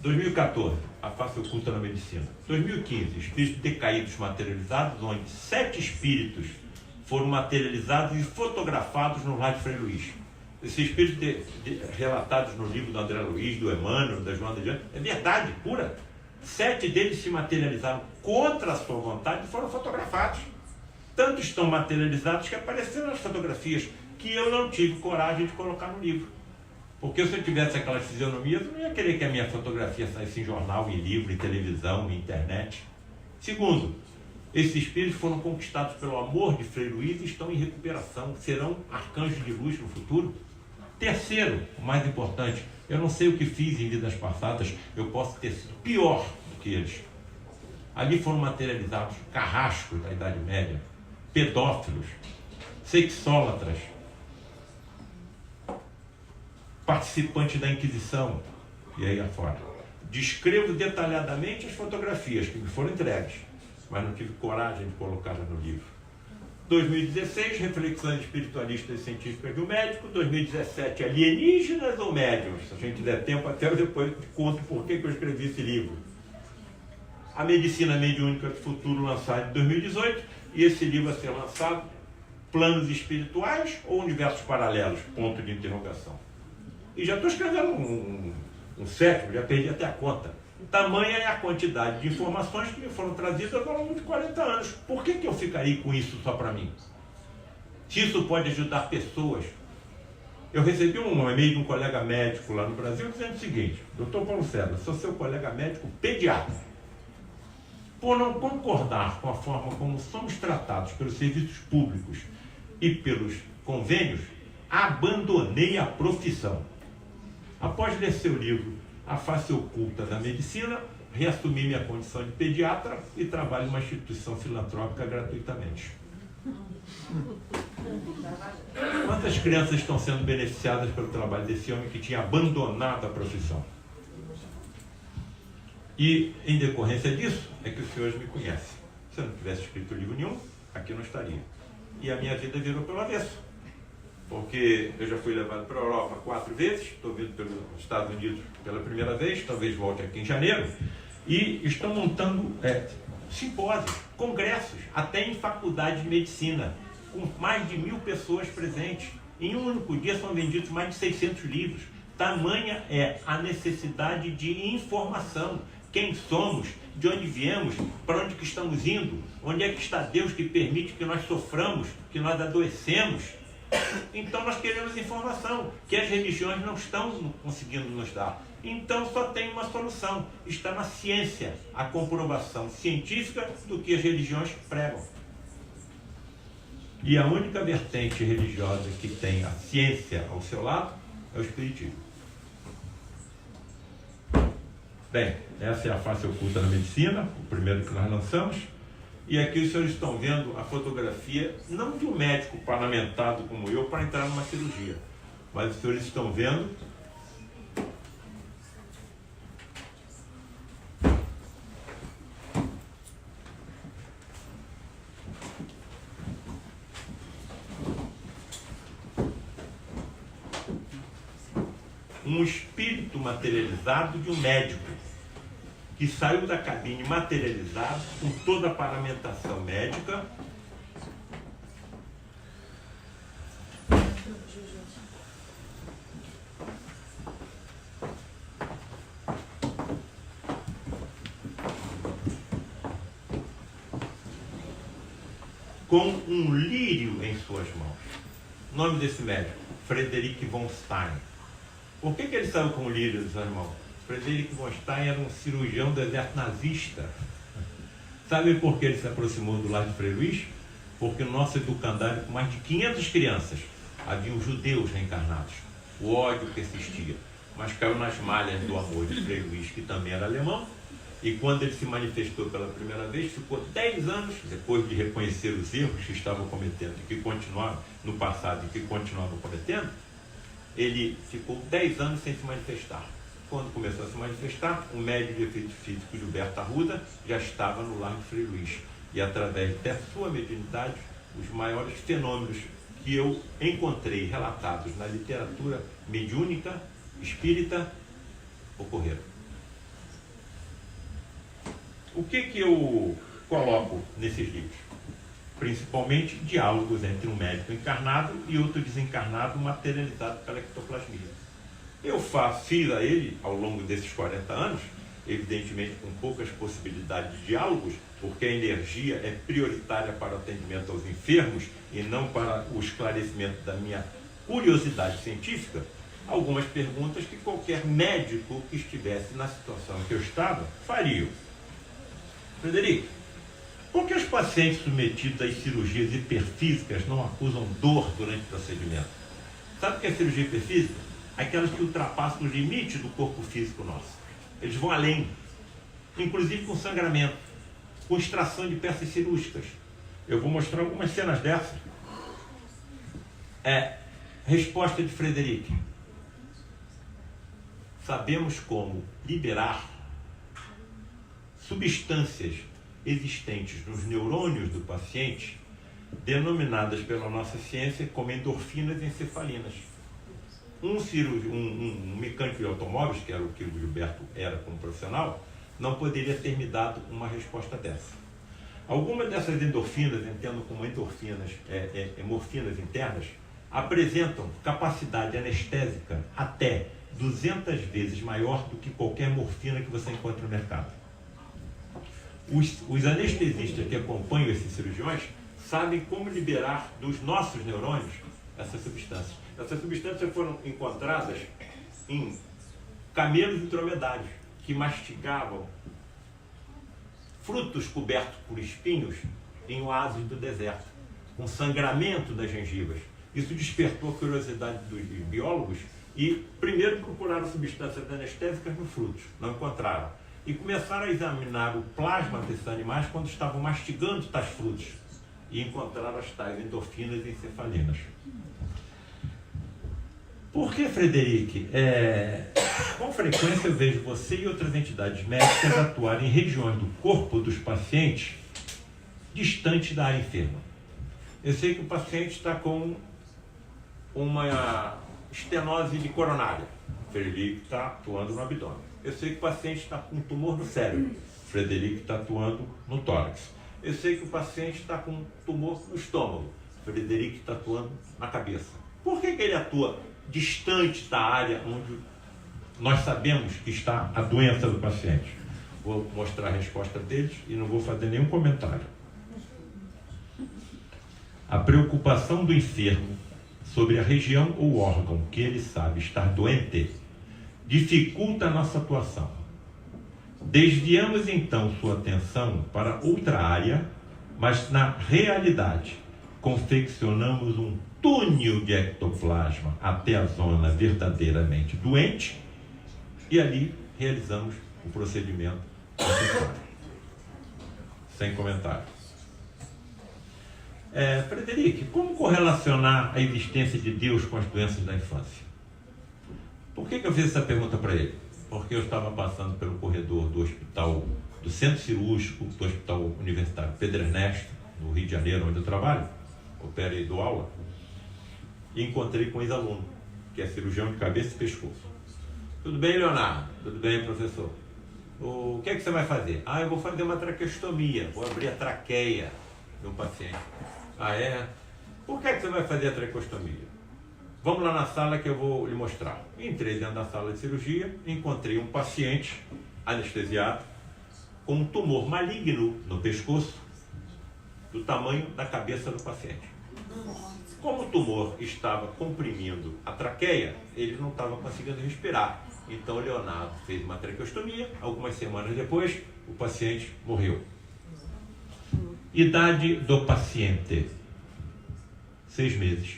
2014, a face oculta na medicina. 2015, espíritos decaídos materializados, onde 7 espíritos foram materializados e fotografados no lar de Frei Luís. Esses espíritos relatados no livro do André Luiz, do Emmanuel, da Joana de Anjos, é verdade pura. 7 deles se materializaram contra a sua vontade e foram fotografados. Tanto estão materializados que apareceram nas fotografias, que eu não tive coragem de colocar no livro. Porque se eu tivesse aquelas fisionomias, eu não ia querer que a minha fotografia saísse em jornal, em livro, em televisão, em internet. Segundo, esses espíritos foram conquistados pelo amor de Frei Luís e estão em recuperação, serão arcanjos de luz no futuro. Terceiro, o mais importante, eu não sei o que fiz em vidas passadas, eu posso ter sido pior do que eles. Ali foram materializados carrascos da Idade Média, pedófilos, sexólatras, participantes da Inquisição, e aí afora. Descrevo detalhadamente as fotografias que me foram entregues, mas não tive coragem de colocá-las no livro. 2016, reflexões espiritualistas e científicas do médico. 2017, alienígenas ou médiuns? Se a gente der tempo, até eu depois conto por que eu escrevi esse livro. A Medicina Mediúnica do Futuro, lançado em 2018, e esse livro a ser lançado, Planos Espirituais ou Universos Paralelos? Ponto de interrogação. E já estou escrevendo um sétimo, já perdi até a conta. Tamanha é a quantidade de informações que me foram trazidas ao longo de 40 anos. Por que eu ficaria com isso só para mim? Se isso pode ajudar pessoas. Eu recebi um e-mail de um colega médico lá no Brasil dizendo o seguinte: Dr. Paulo César, sou seu colega médico pediatra. Por não concordar com a forma como somos tratados pelos serviços públicos e pelos convênios, abandonei a profissão. Após ler seu livro A Face Oculta da Medicina, reassumi minha condição de pediatra e trabalho em uma instituição filantrópica gratuitamente. Quantas crianças estão sendo beneficiadas pelo trabalho desse homem que tinha abandonado a profissão? E, em decorrência disso, é que os senhores me conhecem. Se eu não tivesse escrito livro nenhum, aqui eu não estaria. E a minha vida virou pelo avesso. Porque eu já fui levado para a Europa 4 vezes, estou vindo pelos Estados Unidos pela primeira vez, talvez volte aqui em janeiro, e estão montando simpósios, congressos, até em faculdade de medicina, com mais de 1000 pessoas presentes. Em um único dia são vendidos mais de 600 livros. Tamanha é a necessidade de informação. Quem somos, de onde viemos, para onde que estamos indo, onde é que está Deus que permite que nós soframos, que nós adoecemos. Então nós queremos informação, que as religiões não estão conseguindo nos dar. Então só tem uma solução, está na ciência, a comprovação científica do que as religiões pregam. E a única vertente religiosa que tem a ciência ao seu lado é o Espiritismo. Bem, essa é a face oculta da medicina, o primeiro que nós lançamos. E aqui os senhores estão vendo a fotografia, não de um médico parlamentado como eu para entrar numa cirurgia, mas os senhores estão vendo um espírito materializado de um médico que saiu da cabine materializado com toda a paramentação médica com um lírio em suas mãos. O nome desse médico, Frederick von Stein. Por que ele saiu com o lírio em suas mãos? Frederick von Stein era um cirurgião do exército nazista. Sabe por que ele se aproximou do lar de Frei Luís? Porque no nosso educandário, com mais de 500 crianças, haviam judeus reencarnados. O ódio persistia, mas caiu nas malhas do amor de Frei Luís, que também era alemão, e quando ele se manifestou pela primeira vez, ficou 10 anos, depois de reconhecer os erros que estavam cometendo e que continuaram no passado e que continuavam cometendo, ele ficou 10 anos sem se manifestar. Quando começou a se manifestar, o médico de efeito físico Gilberto Arruda já estava no lar de Frei Luís. E através da sua mediunidade, os maiores fenômenos que eu encontrei relatados na literatura mediúnica, espírita, ocorreram. O que eu coloco nesses livros? Principalmente diálogos entre um médico encarnado e outro desencarnado materializado pela ectoplasmia. Eu fiz a ele, ao longo desses 40 anos, evidentemente com poucas possibilidades de diálogos, porque a energia é prioritária para o atendimento aos enfermos e não para o esclarecimento da minha curiosidade científica, algumas perguntas que qualquer médico que estivesse na situação em que eu estava faria. Frederico, por que os pacientes submetidos às cirurgias hiperfísicas não acusam dor durante o procedimento? Sabe o que é cirurgia hiperfísica? Aquelas que ultrapassam os limites do corpo físico nosso. Eles vão além, inclusive com sangramento, com extração de peças cirúrgicas. Eu vou mostrar algumas cenas dessas. Resposta de Frederick. Sabemos como liberar substâncias existentes nos neurônios do paciente, denominadas pela nossa ciência como endorfinas encefalinas. Um mecânico de automóveis, que era o que o Gilberto era como profissional, não poderia ter me dado uma resposta dessa. Algumas dessas endorfinas, entendo como endorfinas, morfinas internas, apresentam capacidade anestésica até 200 vezes maior do que qualquer morfina que você encontra no mercado. Os anestesistas que acompanham esses cirurgiões sabem como liberar dos nossos neurônios essas substâncias. Essas substâncias foram encontradas em camelos e dromedários que mastigavam frutos cobertos por espinhos em oásis do deserto, com sangramento das gengivas. Isso despertou a curiosidade dos biólogos e primeiro procuraram substâncias anestésicas nos frutos, não encontraram. E começaram a examinar o plasma desses animais quando estavam mastigando tais frutos e encontraram as tais endorfinas encefalinas. Por que, Frederick? Com frequência eu vejo você e outras entidades médicas atuarem em regiões do corpo dos pacientes distantes da área enferma. Eu sei que o paciente está com uma estenose de coronária. Frederick está atuando no abdômen. Eu sei que o paciente está com um tumor no cérebro. Frederick está atuando no tórax. Eu sei que o paciente está com um tumor no estômago. Frederick está atuando na cabeça. Por que ele atua distante da área onde nós sabemos que está a doença do paciente? Vou mostrar a resposta deles e não vou fazer nenhum comentário. A preocupação do enfermo sobre a região ou órgão que ele sabe estar doente, dificulta a nossa atuação. Desviamos então sua atenção para outra área, mas na realidade confeccionamos um túnel de ectoplasma até a zona verdadeiramente doente e ali realizamos o procedimento necessário. Sem comentário. Frederico, como correlacionar a existência de Deus com as doenças da infância? Por que eu fiz essa pergunta para ele? Porque eu estava passando pelo corredor do hospital, do centro cirúrgico do Hospital Universitário Pedro Ernesto, no Rio de Janeiro, onde eu trabalho, opero e dou aula, e encontrei com um ex-aluno, que é cirurgião de cabeça e pescoço. Tudo bem, Leonardo? Tudo bem, professor? O que é que você vai fazer? Eu vou fazer uma traqueostomia, vou abrir a traqueia de um paciente. É? Por que você vai fazer a traqueostomia? Vamos lá na sala que eu vou lhe mostrar. Entrei dentro da sala de cirurgia, encontrei um paciente anestesiado com um tumor maligno no pescoço, do tamanho da cabeça do paciente. Como o tumor estava comprimindo a traqueia, ele não estava conseguindo respirar. Então o Leonardo fez uma traqueostomia, algumas semanas depois, o paciente morreu. Idade do paciente, 6 meses.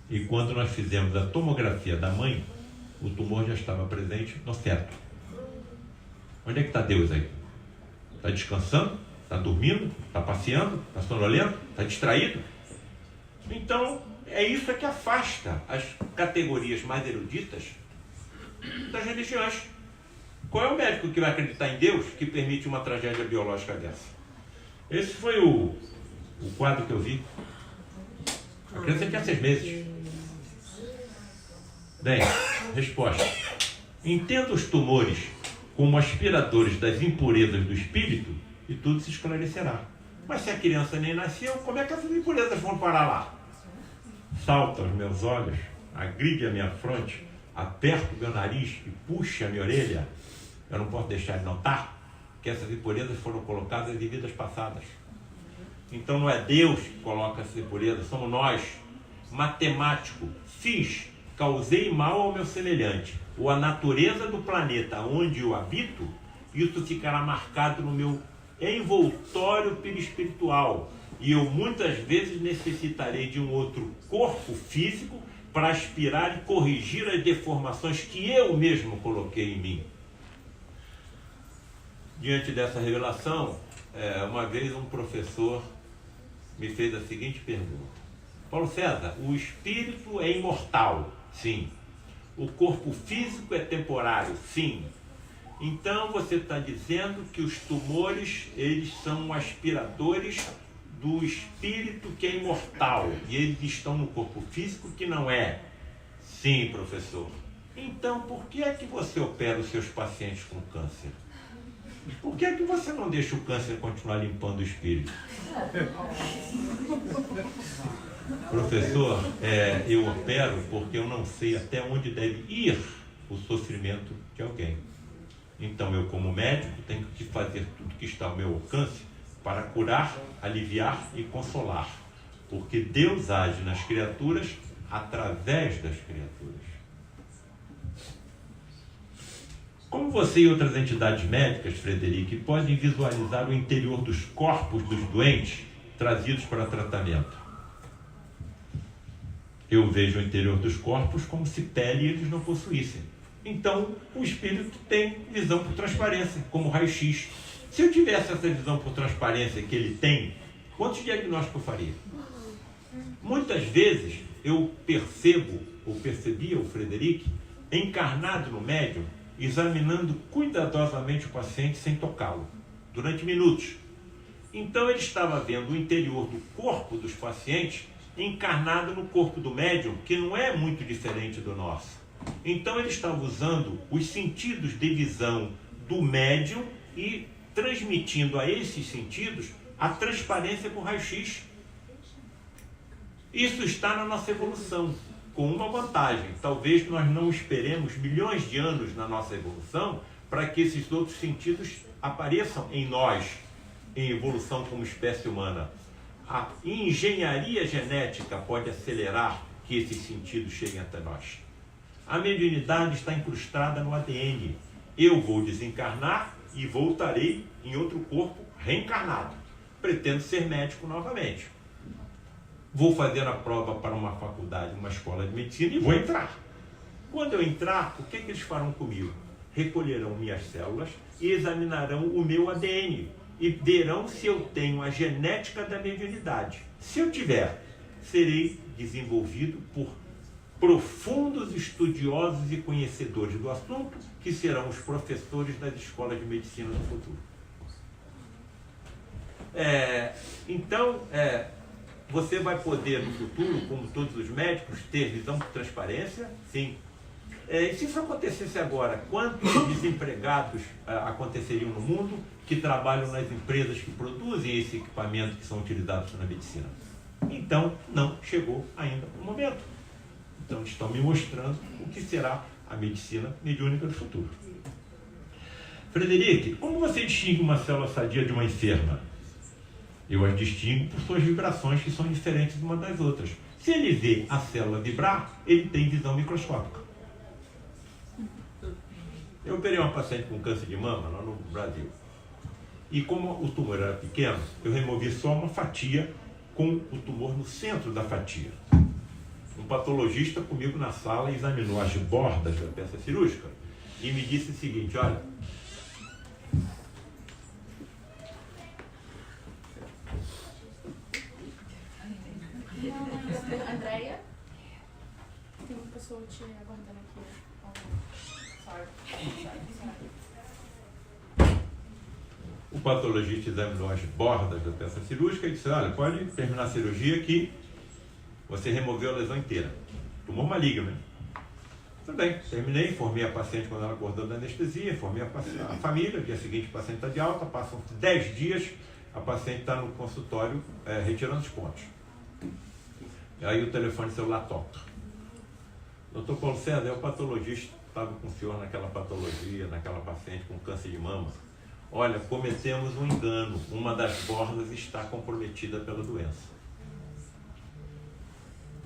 E quando nós fizemos a tomografia da mãe, o tumor já estava presente no feto. Onde é que está Deus aí? Está descansando? Está dormindo? Está passeando? Está sonolento? Está distraído? Então, é isso que afasta as categorias mais eruditas das religiões. Qual é o médico que vai acreditar em Deus que permite uma tragédia biológica dessa? Esse foi o quadro que eu vi. A criança tinha 6 meses. Bem, resposta. Entenda os tumores como aspiradores das impurezas do espírito e tudo se esclarecerá. Mas se a criança nem nasceu, como é que essas impurezas vão parar lá? Salta aos meus olhos, agride a minha fronte, aperta o meu nariz e puxa a minha orelha. Eu não posso deixar de notar que essas impurezas foram colocadas em vidas passadas. Então não é Deus que coloca essas impurezas, somos nós. Matemático, fiz, causei mal ao meu semelhante, ou a natureza do planeta onde eu habito, isso ficará marcado no meu envoltório perispiritual. E eu muitas vezes necessitarei de um outro corpo físico para aspirar e corrigir as deformações que eu mesmo coloquei em mim. Diante dessa revelação, uma vez um professor me fez a seguinte pergunta: Paulo César, o espírito é imortal? Sim. O corpo físico é temporário? Sim. Então você está dizendo que os tumores, eles são aspiradores do espírito que é imortal e eles estão no corpo físico que não é? Sim, professor. Então por que é que você opera os seus pacientes com câncer? Por que é que você não deixa o câncer continuar limpando o espírito? Professor, eu opero porque eu não sei até onde deve ir o sofrimento de alguém. Então eu, como médico, tenho que fazer tudo que está ao meu alcance para curar, aliviar e consolar. Porque Deus age nas criaturas através das criaturas. Como você e outras entidades médicas, Frederico, podem visualizar o interior dos corpos dos doentes trazidos para tratamento? Eu vejo o interior dos corpos como se pele eles não possuíssem. Então, o espírito tem visão por transparência, como raio-x. Se eu tivesse essa visão por transparência que ele tem, quantos diagnósticos eu faria? Muitas vezes eu percebia o Frederico encarnado no médium, examinando cuidadosamente o paciente sem tocá-lo, durante minutos. Então ele estava vendo o interior do corpo dos pacientes encarnado no corpo do médium, que não é muito diferente do nosso. Então ele estava usando os sentidos de visão do médium e transmitindo a esses sentidos a transparência com raio-x. Isso está na nossa evolução, com uma vantagem: talvez nós não esperemos milhões de anos na nossa evolução para que esses outros sentidos apareçam em nós, em evolução como espécie humana. a engenharia genética pode acelerar que esses sentidos cheguem até nós. A mediunidade está incrustada no ADN. Eu vou desencarnar e voltarei em outro corpo reencarnado. Pretendo ser médico novamente. Vou fazer a prova para uma faculdade, uma escola de medicina e vou entrar. Quando eu entrar, o que eles farão comigo? Recolherão minhas células e examinarão o meu ADN e verão se eu tenho a genética da mediunidade. Se eu tiver, serei desenvolvido por profundos estudiosos e conhecedores do assunto, que serão os professores das escolas de medicina do futuro. Então, você vai poder no futuro, como todos os médicos, ter visão de transparência, sim. E se isso acontecesse agora, quantos desempregados aconteceriam no mundo que trabalham nas empresas que produzem esse equipamento que são utilizados na medicina? Então, não chegou ainda o momento. Então, estão me mostrando o que será a medicina mediúnica do futuro. Frederic, como você distingue uma célula sadia de uma enferma? Eu as distingo por suas vibrações, que são diferentes uma das outras. Se ele vê a célula vibrar, ele tem visão microscópica. Eu operei uma paciente com câncer de mama lá no Brasil. E como o tumor era pequeno, eu removi só uma fatia com o tumor no centro da fatia. Um patologista comigo na sala examinou as bordas da peça cirúrgica e me disse o seguinte: olha, Andréia, tem uma pessoa te aguardando aqui. Sorry. O patologista examinou as bordas da peça cirúrgica e disse: olha, pode terminar a cirurgia que você removeu a lesão inteira. Tumor maligno, né? Tudo bem, terminei, informei a paciente quando ela acordou da anestesia, informei a família, dia seguinte o paciente está de alta, passam 10 dias, a paciente está no consultório retirando os pontos. Aí o telefone celular toca. Doutor Paulo César, é o patologista que estava com o senhor naquela patologia, naquela paciente com câncer de mama. Olha, cometemos um engano, uma das bordas está comprometida pela doença.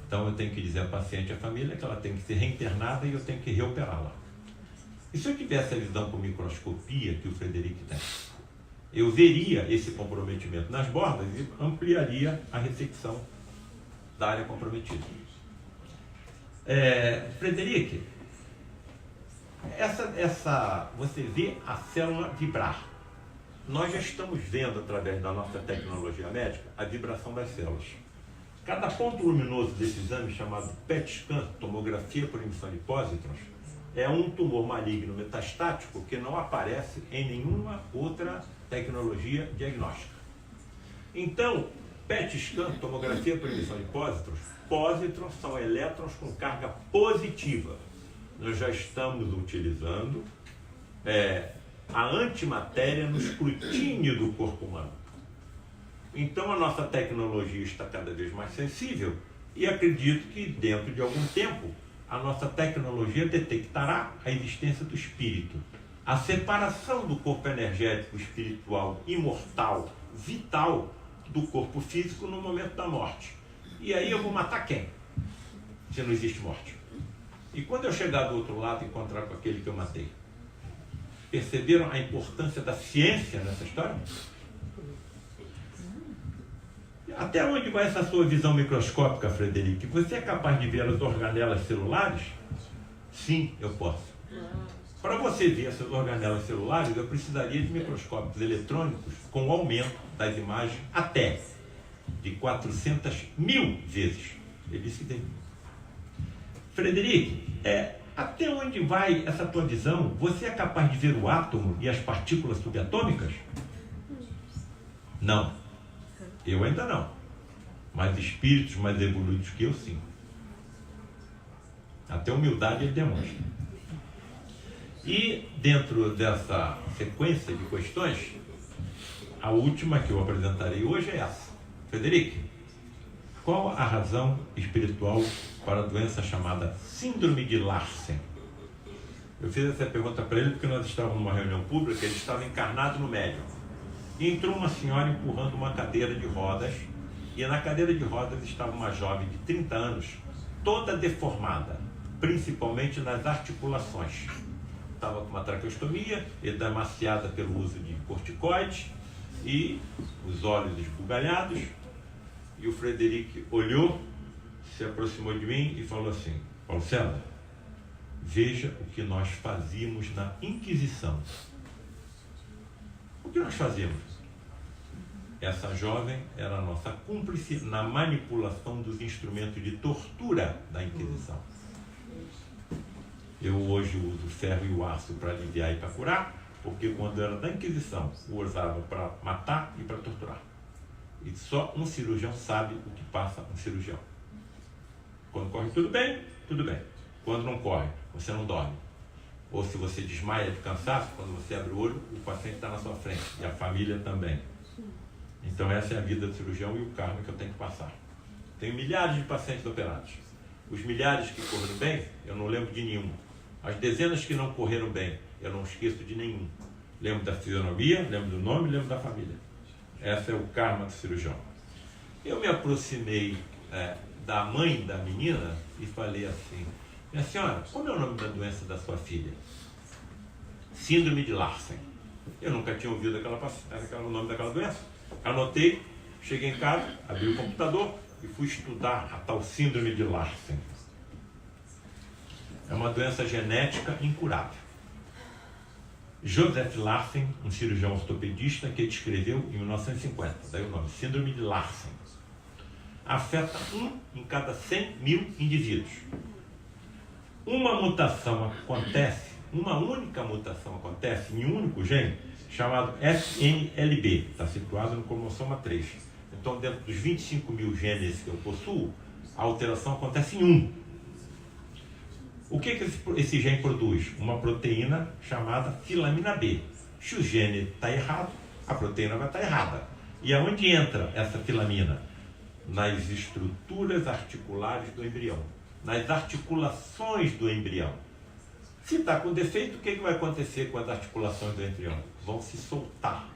Então eu tenho que dizer à paciente e à família que ela tem que ser reinternada e eu tenho que reoperá-la. E se eu tivesse a visão por microscopia que o Frederic tem, eu veria esse comprometimento nas bordas e ampliaria a ressecção da área comprometida. Frederic, você vê a célula vibrar. Nós já estamos vendo, através da nossa tecnologia médica, a vibração das células. Cada ponto luminoso desse exame, chamado PET scan, tomografia por emissão de pósitrons, é um tumor maligno metastático que não aparece em nenhuma outra tecnologia diagnóstica. Então, PET scan, tomografia por emissão de pósitrons, pósitrons são elétrons com carga positiva. Nós já estamos utilizando a antimatéria no escrutínio do corpo humano. Então a nossa tecnologia está cada vez mais sensível e acredito que dentro de algum tempo a nossa tecnologia detectará a existência do espírito. A separação do corpo energético, espiritual, imortal, vital do corpo físico no momento da morte. E aí eu vou matar quem? Se não existe morte. E quando eu chegar do outro lado e encontrar com aquele que eu matei? Perceberam a importância da ciência nessa história? Até onde vai essa sua visão microscópica, Frederic? Você é capaz de ver as organelas celulares? Sim, eu posso. Para você ver essas organelas celulares, eu precisaria de microscópios eletrônicos com aumento das imagens até de 400.000 vezes. Ele disse que tem. Frederic, até onde vai essa tua visão? Você é capaz de ver o átomo e as partículas subatômicas? Não. Eu ainda não. Mas espíritos mais evoluídos que eu, sim. Até humildade ele demonstra. E dentro dessa sequência de questões, a última que eu apresentarei hoje é essa. Frederic, qual a razão espiritual para a doença chamada Síndrome de Larsen? Eu fiz essa pergunta para ele porque nós estávamos numa reunião pública, ele estava encarnado no médium. E entrou uma senhora empurrando uma cadeira de rodas E na cadeira de rodas estava uma jovem de 30 anos, toda deformada, principalmente nas articulações. Estava com uma traqueostomia, edemaciada pelo uso de corticoides e os olhos esbugalhados. E o Frederic olhou, se aproximou de mim e falou assim: Paulo César, veja o que nós fazíamos na Inquisição. O que nós fazíamos? Essa jovem era a nossa cúmplice na manipulação dos instrumentos de tortura da Inquisição. Eu hoje uso o ferro e o aço para aliviar e para curar, porque quando era da Inquisição, eu usava para matar e para torturar. E só um cirurgião sabe o que passa um cirurgião. Quando corre tudo bem, tudo bem. Quando não corre, você não dorme. Ou se você desmaia de cansaço, quando você abre o olho, o paciente está na sua frente. E a família também. Então essa é a vida do cirurgião e o karma que eu tenho que passar. Tenho milhares de pacientes operados. Os milhares que correram bem, eu não lembro de nenhum. As dezenas que não correram bem, eu não esqueço de nenhum. Lembro da fisionomia, lembro do nome, lembro da família. Esse é o karma do cirurgião. Eu me aproximei da mãe da menina e falei assim: minha senhora, como é o nome da doença da sua filha? Síndrome de Larsen. Eu nunca tinha ouvido o nome daquela doença. Anotei, cheguei em casa, abri o computador e fui estudar a tal síndrome de Larsen. É uma doença genética incurável. Joseph Larsen, um cirurgião ortopedista que descreveu em 1950, daí o nome, síndrome de Larsen. Afeta 1 em cada 100 mil indivíduos. Uma única mutação acontece em um único gene, chamado FNLB, está situado no cromossoma 3. Então, dentro dos 25 mil genes que eu possuo, a alteração acontece em um. O que esse gene produz? Uma proteína chamada filamina B. Se o gene está errado, a proteína vai estar errada. E aonde entra essa filamina? Nas estruturas articulares do embrião, nas articulações do embrião. Se está com defeito, o que vai acontecer com as articulações do embrião? Vão se soltar,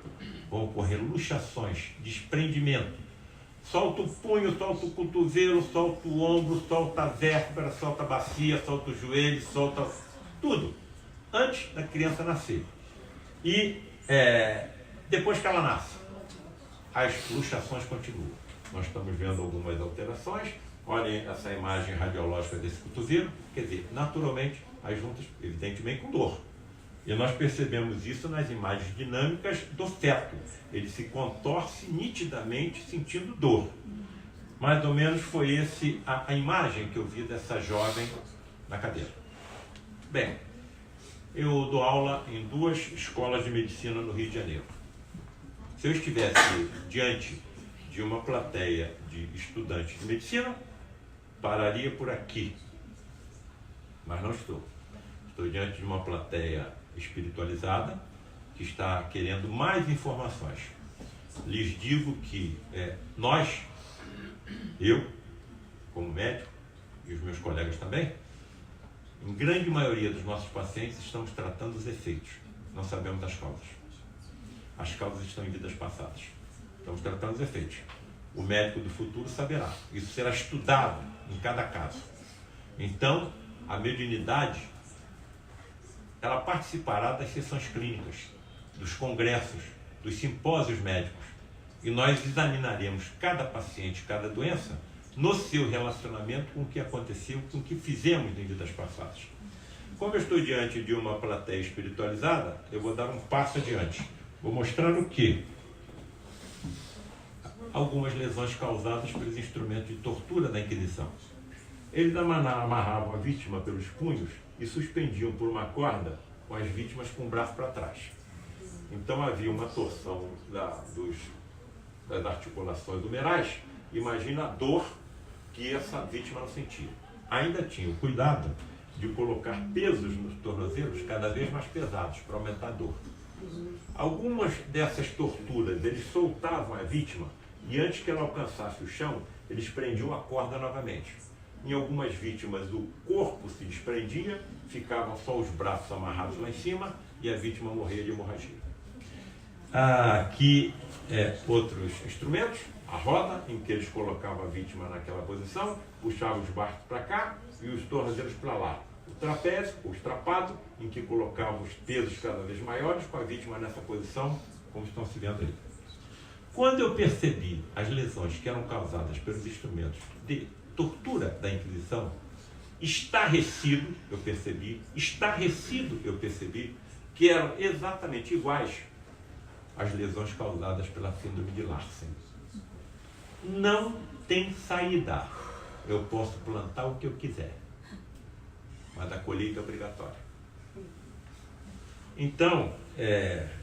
vão ocorrer luxações, desprendimento. Solta o punho, solta o cotovelo, solta o ombro, solta a vértebra, solta a bacia, solta o joelho, solta tudo, antes da criança nascer. E depois que ela nasce, as luxações continuam. Nós estamos vendo algumas alterações. Olhem essa imagem radiológica desse cotovelo, quer dizer, naturalmente, as juntas, evidentemente, com dor. E nós percebemos isso nas imagens dinâmicas do feto. Ele se contorce nitidamente sentindo dor. Mais ou menos foi a imagem que eu vi dessa jovem na cadeira. Bem, eu dou aula em 2 escolas de medicina no Rio de Janeiro. Se eu estivesse diante de uma plateia de estudantes de medicina, pararia por aqui. Mas não estou. Estou diante de uma plateia espiritualizada que está querendo mais informações. Lhes digo que eu, como médico, e os meus colegas também, em grande maioria dos nossos pacientes estamos tratando os efeitos. Não sabemos as causas. As causas estão em vidas passadas. Estamos tratando os efeitos. O médico do futuro saberá. Isso será estudado em cada caso. Então, a mediunidade, ela participará das sessões clínicas, dos congressos, dos simpósios médicos. E nós examinaremos cada paciente, cada doença, no seu relacionamento com o que aconteceu, com o que fizemos em vidas passadas. Como eu estou diante de uma plateia espiritualizada, eu vou dar um passo adiante. Vou mostrar o quê? Algumas lesões causadas pelos instrumentos de tortura da Inquisição. Eles amarravam a vítima pelos punhos e suspendiam por uma corda com as vítimas com o braço para trás. Então havia uma torção das articulações humerais. Imagina a dor que essa vítima não sentia. Ainda tinha o cuidado de colocar pesos nos tornozelos cada vez mais pesados para aumentar a dor. Algumas dessas torturas, eles soltavam a vítima e antes que ela alcançasse o chão, eles prendiam a corda novamente. Em algumas vítimas, o corpo se desprendia, ficavam só os braços amarrados lá em cima e a vítima morria de hemorragia. Aqui, outros instrumentos, a roda em que eles colocavam a vítima naquela posição, puxavam os braços para cá e os tornozelos para lá. O trapézio, o estrapado, em que colocavam os pesos cada vez maiores, com a vítima nessa posição, como estão se vendo aí. Quando eu percebi as lesões que eram causadas pelos instrumentos de tortura da Inquisição, estarrecido, eu percebi que eram exatamente iguais às lesões causadas pela síndrome de Larsen. Não tem saída. Eu posso plantar o que eu quiser, mas a colheita é obrigatória. Então,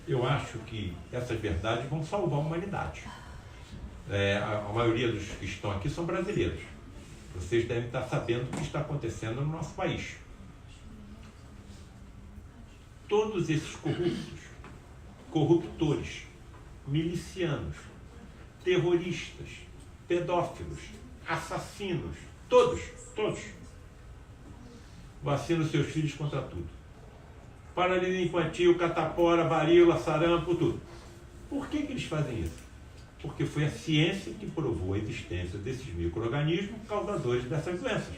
eu acho que essas verdades vão salvar a humanidade. A maioria dos que estão aqui são brasileiros. Vocês devem estar sabendo o que está acontecendo no nosso país. Todos esses corruptores, milicianos, terroristas, pedófilos, assassinos, todos, vacinam seus filhos contra tudo. Paralisia infantil, catapora, varíola, sarampo, tudo. Por que eles fazem isso? Porque foi a ciência que provou a existência desses micro-organismos causadores dessas doenças.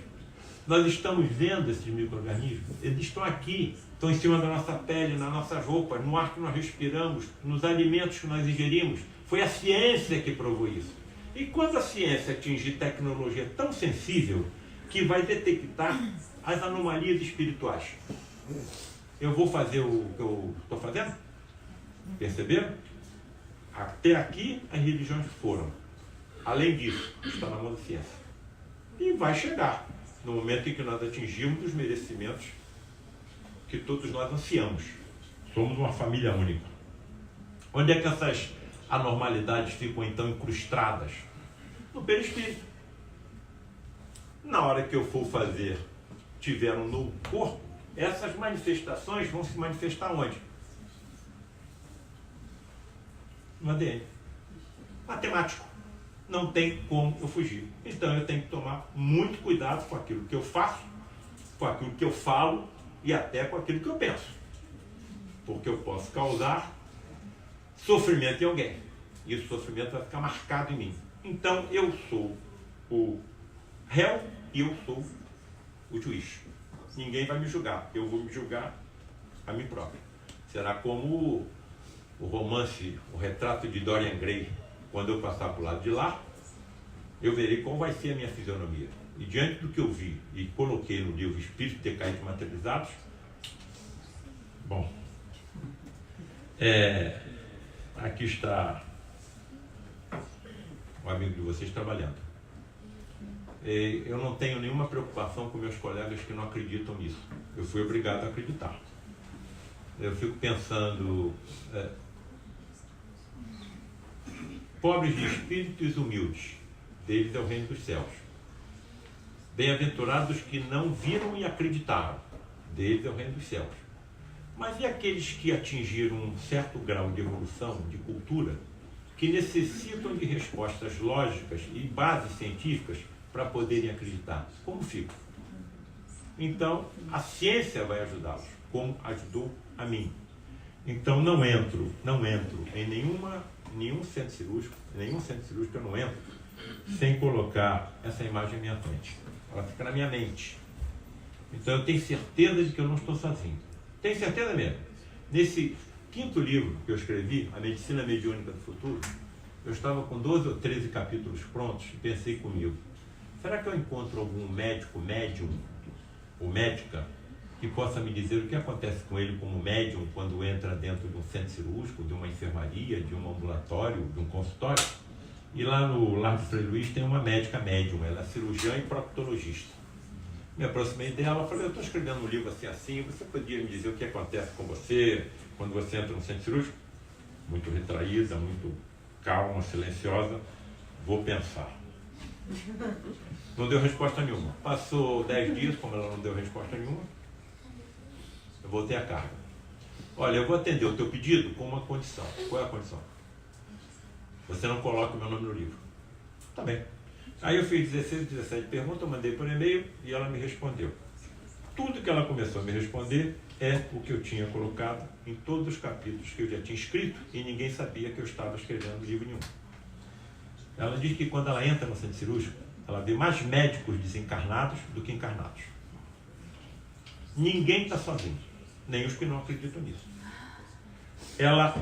Nós estamos vendo esses micro-organismos, eles estão aqui, estão em cima da nossa pele, nas nossas roupas, no ar que nós respiramos, nos alimentos que nós ingerimos. Foi a ciência que provou isso. E quando a ciência atingir tecnologia tão sensível que vai detectar as anomalias espirituais, eu vou fazer o que eu estou fazendo? Perceberam? Até aqui as religiões foram. Além disso, está na mão da ciência. E vai chegar no momento em que nós atingirmos os merecimentos que todos nós ansiamos. Somos uma família única. Onde é que essas anormalidades ficam então incrustadas? No perispírito. Na hora que eu for fazer, tiver um novo corpo, essas manifestações vão se manifestar onde? No ADN. Matemático. Não tem como eu fugir. Então eu tenho que tomar muito cuidado com aquilo que eu faço, com aquilo que eu falo e até com aquilo que eu penso. Porque eu posso causar sofrimento em alguém. E esse sofrimento vai ficar marcado em mim. Então eu sou o réu e eu sou o juiz. Ninguém vai me julgar. Eu vou me julgar a mim próprio. Será como o romance, o retrato de Dorian Gray. Quando eu passar para o lado de lá, eu verei qual vai ser a minha fisionomia. E diante do que eu vi e coloquei no livro Espíritos Decaídos Materializados, bom, aqui está um amigo de vocês trabalhando. Eu não tenho nenhuma preocupação com meus colegas que não acreditam nisso. Eu fui obrigado a acreditar. Eu fico pensando... pobres de espíritos humildes, deles é o reino dos céus. Bem-aventurados que não viram e acreditaram, deles é o reino dos céus. Mas e aqueles que atingiram um certo grau de evolução, de cultura, que necessitam de respostas lógicas e bases científicas para poderem acreditar? Como ficam? Então, a ciência vai ajudá-los, como ajudou a mim. Então, não entro em nenhum centro cirúrgico eu não entro sem colocar essa imagem na minha frente. Ela fica na minha mente. Então eu tenho certeza de que eu não estou sozinho. Tenho certeza mesmo. Nesse 5º livro que eu escrevi, A Medicina Mediúnica do Futuro, eu estava com 12 ou 13 capítulos prontos e pensei comigo, será que eu encontro algum médico, médium ou médica que possa me dizer o que acontece com ele como médium quando entra dentro de um centro cirúrgico, de uma enfermaria, de um ambulatório, de um consultório? E lá no Lar de Frei Luís tem uma médica médium, ela é cirurgiã e proctologista. Me aproximei dela, falei, eu estou escrevendo um livro assim, você podia me dizer o que acontece com você quando você entra no centro cirúrgico? Muito retraída, muito calma, silenciosa, vou pensar. Não deu resposta nenhuma. Passou 10 dias, como ela não deu resposta nenhuma, eu voltei à carga. Olha, eu vou atender o teu pedido com uma condição. Qual é a condição? Você não coloca o meu nome no livro. Tá bem. Aí eu fiz 16, 17 perguntas, eu mandei por e-mail e ela me respondeu. Tudo que ela começou a me responder é o que eu tinha colocado em todos os capítulos que eu já tinha escrito e ninguém sabia que eu estava escrevendo livro nenhum. Ela diz que quando ela entra no centro cirúrgico, ela vê mais médicos desencarnados do que encarnados. Ninguém está sozinho, nem os que não acreditam nisso. Ela,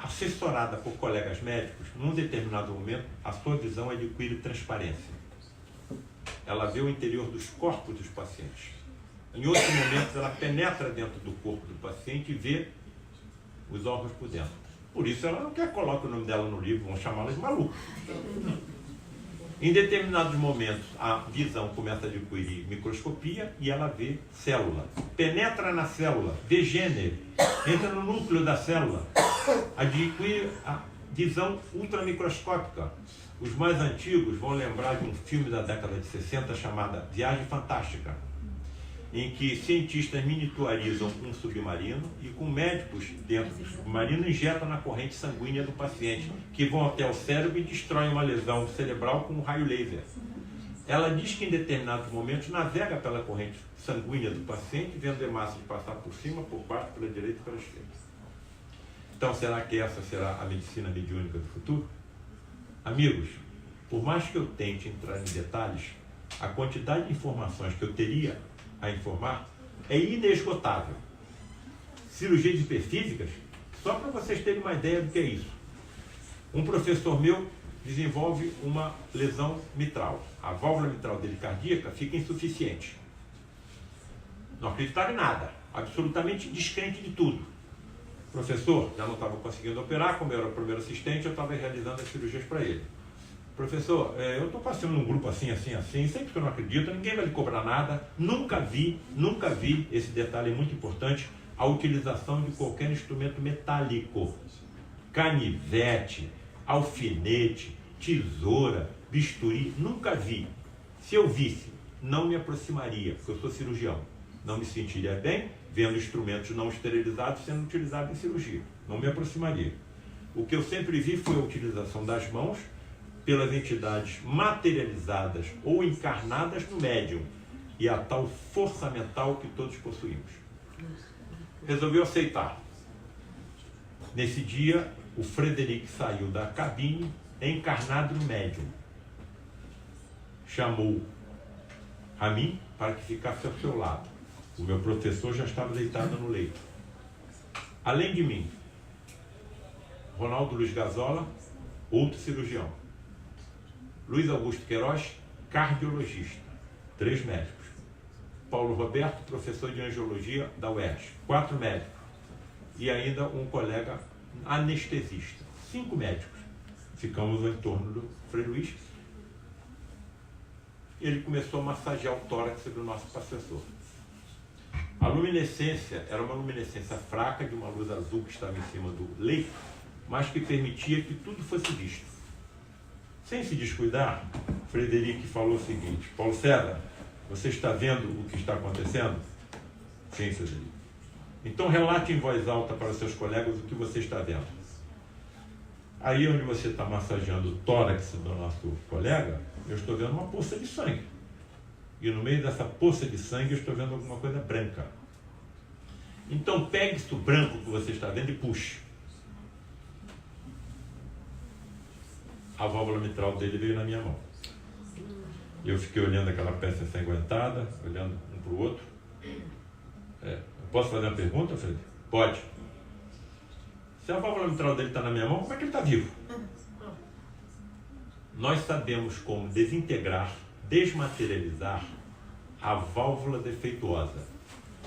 assessorada por colegas médicos, num determinado momento, a sua visão adquire transparência. Ela vê o interior dos corpos dos pacientes. Em outros momentos, ela penetra dentro do corpo do paciente e vê os órgãos por dentro. Por isso, ela não quer que coloque o nome dela no livro, vão chamá-la de maluca. Em determinados momentos, a visão começa a adquirir microscopia e ela vê célula. Penetra na célula, vê gênero, entra no núcleo da célula, adquire a visão ultramicroscópica. Os mais antigos vão lembrar de um filme da década de 60 chamado Viagem Fantástica, em que cientistas miniaturizam um submarino e com médicos dentro do submarino injetam na corrente sanguínea do paciente, que vão até o cérebro e destroem uma lesão cerebral com um raio laser. Ela diz que em determinados momentos navega pela corrente sanguínea do paciente, vendo hemácias passar por cima, por baixo, pela direita e pela esquerda. Então, será que essa será a medicina mediúnica do futuro? Amigos, por mais que eu tente entrar em detalhes, a quantidade de informações que eu teria a informar é inesgotável. Cirurgias hiperfísicas, só para vocês terem uma ideia do que é isso. Um professor meu desenvolve uma lesão mitral. A válvula mitral dele cardíaca fica insuficiente. Não acreditava em nada, absolutamente descrente de tudo. Professor, já não estava conseguindo operar, como eu era o primeiro assistente, eu estava realizando as cirurgias para ele. Professor, eu estou passando num grupo assim, sempre que eu não acredito, ninguém vai lhe cobrar nada, nunca vi, esse detalhe é muito importante, a utilização de qualquer instrumento metálico, canivete, alfinete, tesoura, bisturi, nunca vi. Se eu visse, não me aproximaria, porque eu sou cirurgião, não me sentiria bem vendo instrumentos não esterilizados sendo utilizados em cirurgia, não me aproximaria. O que eu sempre vi foi a utilização das mãos pelas entidades materializadas ou encarnadas no médium e a tal força mental que todos possuímos. Resolveu aceitar. Nesse dia, o Frederic saiu da cabine encarnado no médium. Chamou a mim para que ficasse ao seu lado. O meu professor já estava deitado no leito. Além de mim, Ronaldo Luiz Gazola, outro cirurgião. Luiz Augusto Queiroz, cardiologista, 3 médicos. Paulo Roberto, professor de angiologia da UERJ, 4 médicos. E ainda um colega anestesista, 5 médicos. Ficamos em torno do Frei Luiz. Ele começou a massagear o tórax do nosso professor. A luminescência era uma luminescência fraca de uma luz azul que estava em cima do leito, mas que permitia que tudo fosse visto. Sem se descuidar, Frederic falou o seguinte: Paulo César, você está vendo o que está acontecendo? Sim, Frederic. Então relate em voz alta para os seus colegas o que você está vendo. Aí onde você está massageando o tórax do nosso colega, eu estou vendo uma poça de sangue. E no meio dessa poça de sangue eu estou vendo alguma coisa branca. Então pegue isso branco que você está vendo e puxe. A válvula mitral dele veio na minha mão. Eu fiquei olhando aquela peça ensanguentada, olhando um para o outro. Posso fazer uma pergunta, Fred? Pode. Se a válvula mitral dele está na minha mão, como é que ele está vivo? Nós sabemos como desintegrar, desmaterializar a válvula defeituosa.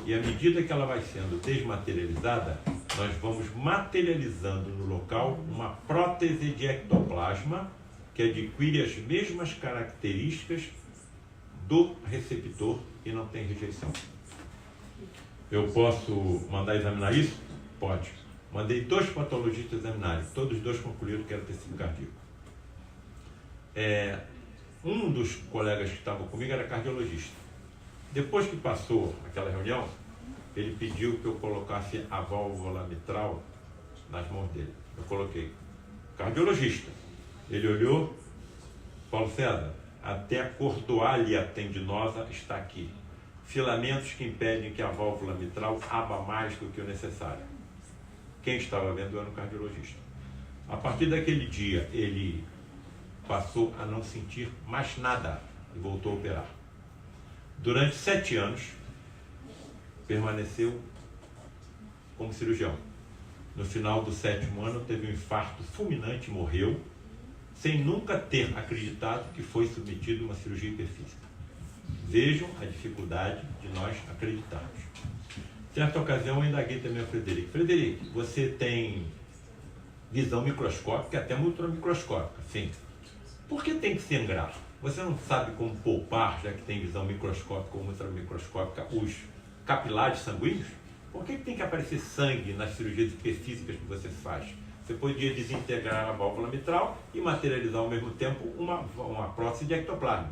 E à medida que ela vai sendo desmaterializada, nós vamos materializando no local uma prótese de ectoplasma que adquire as mesmas características do receptor e não tem rejeição. Eu posso mandar examinar isso? Pode. Mandei 2 patologistas examinarem, todos 2 concluíram que era tecido cardíaco. Um dos colegas que estava comigo era cardiologista. Depois que passou aquela reunião, ele pediu que eu colocasse a válvula mitral nas mãos dele. Eu coloquei. Cardiologista. Ele olhou: Paulo César, até a cordoalha tendinosa está aqui. Filamentos que impedem que a válvula mitral aba mais do que o necessário. Quem estava vendo era o cardiologista. A partir daquele dia, ele passou a não sentir mais nada e voltou a operar. Durante 7 anos, permaneceu como cirurgião. No final do 7º ano, teve um infarto fulminante e morreu, sem nunca ter acreditado que foi submetido a uma cirurgia hiperfísica. Vejam a dificuldade de nós acreditarmos. Certa ocasião, eu indaguei também a Frederic. Frederic, você tem visão microscópica, até ultramicroscópica, sim. Por que tem que sangrar? Você não sabe como poupar, já que tem visão microscópica ou ultramicroscópica, os capilares sanguíneos? Por que tem que aparecer sangue nas cirurgias hiperfísicas que você faz? Você podia desintegrar a válvula mitral e materializar ao mesmo tempo uma prótese de ectoplasma.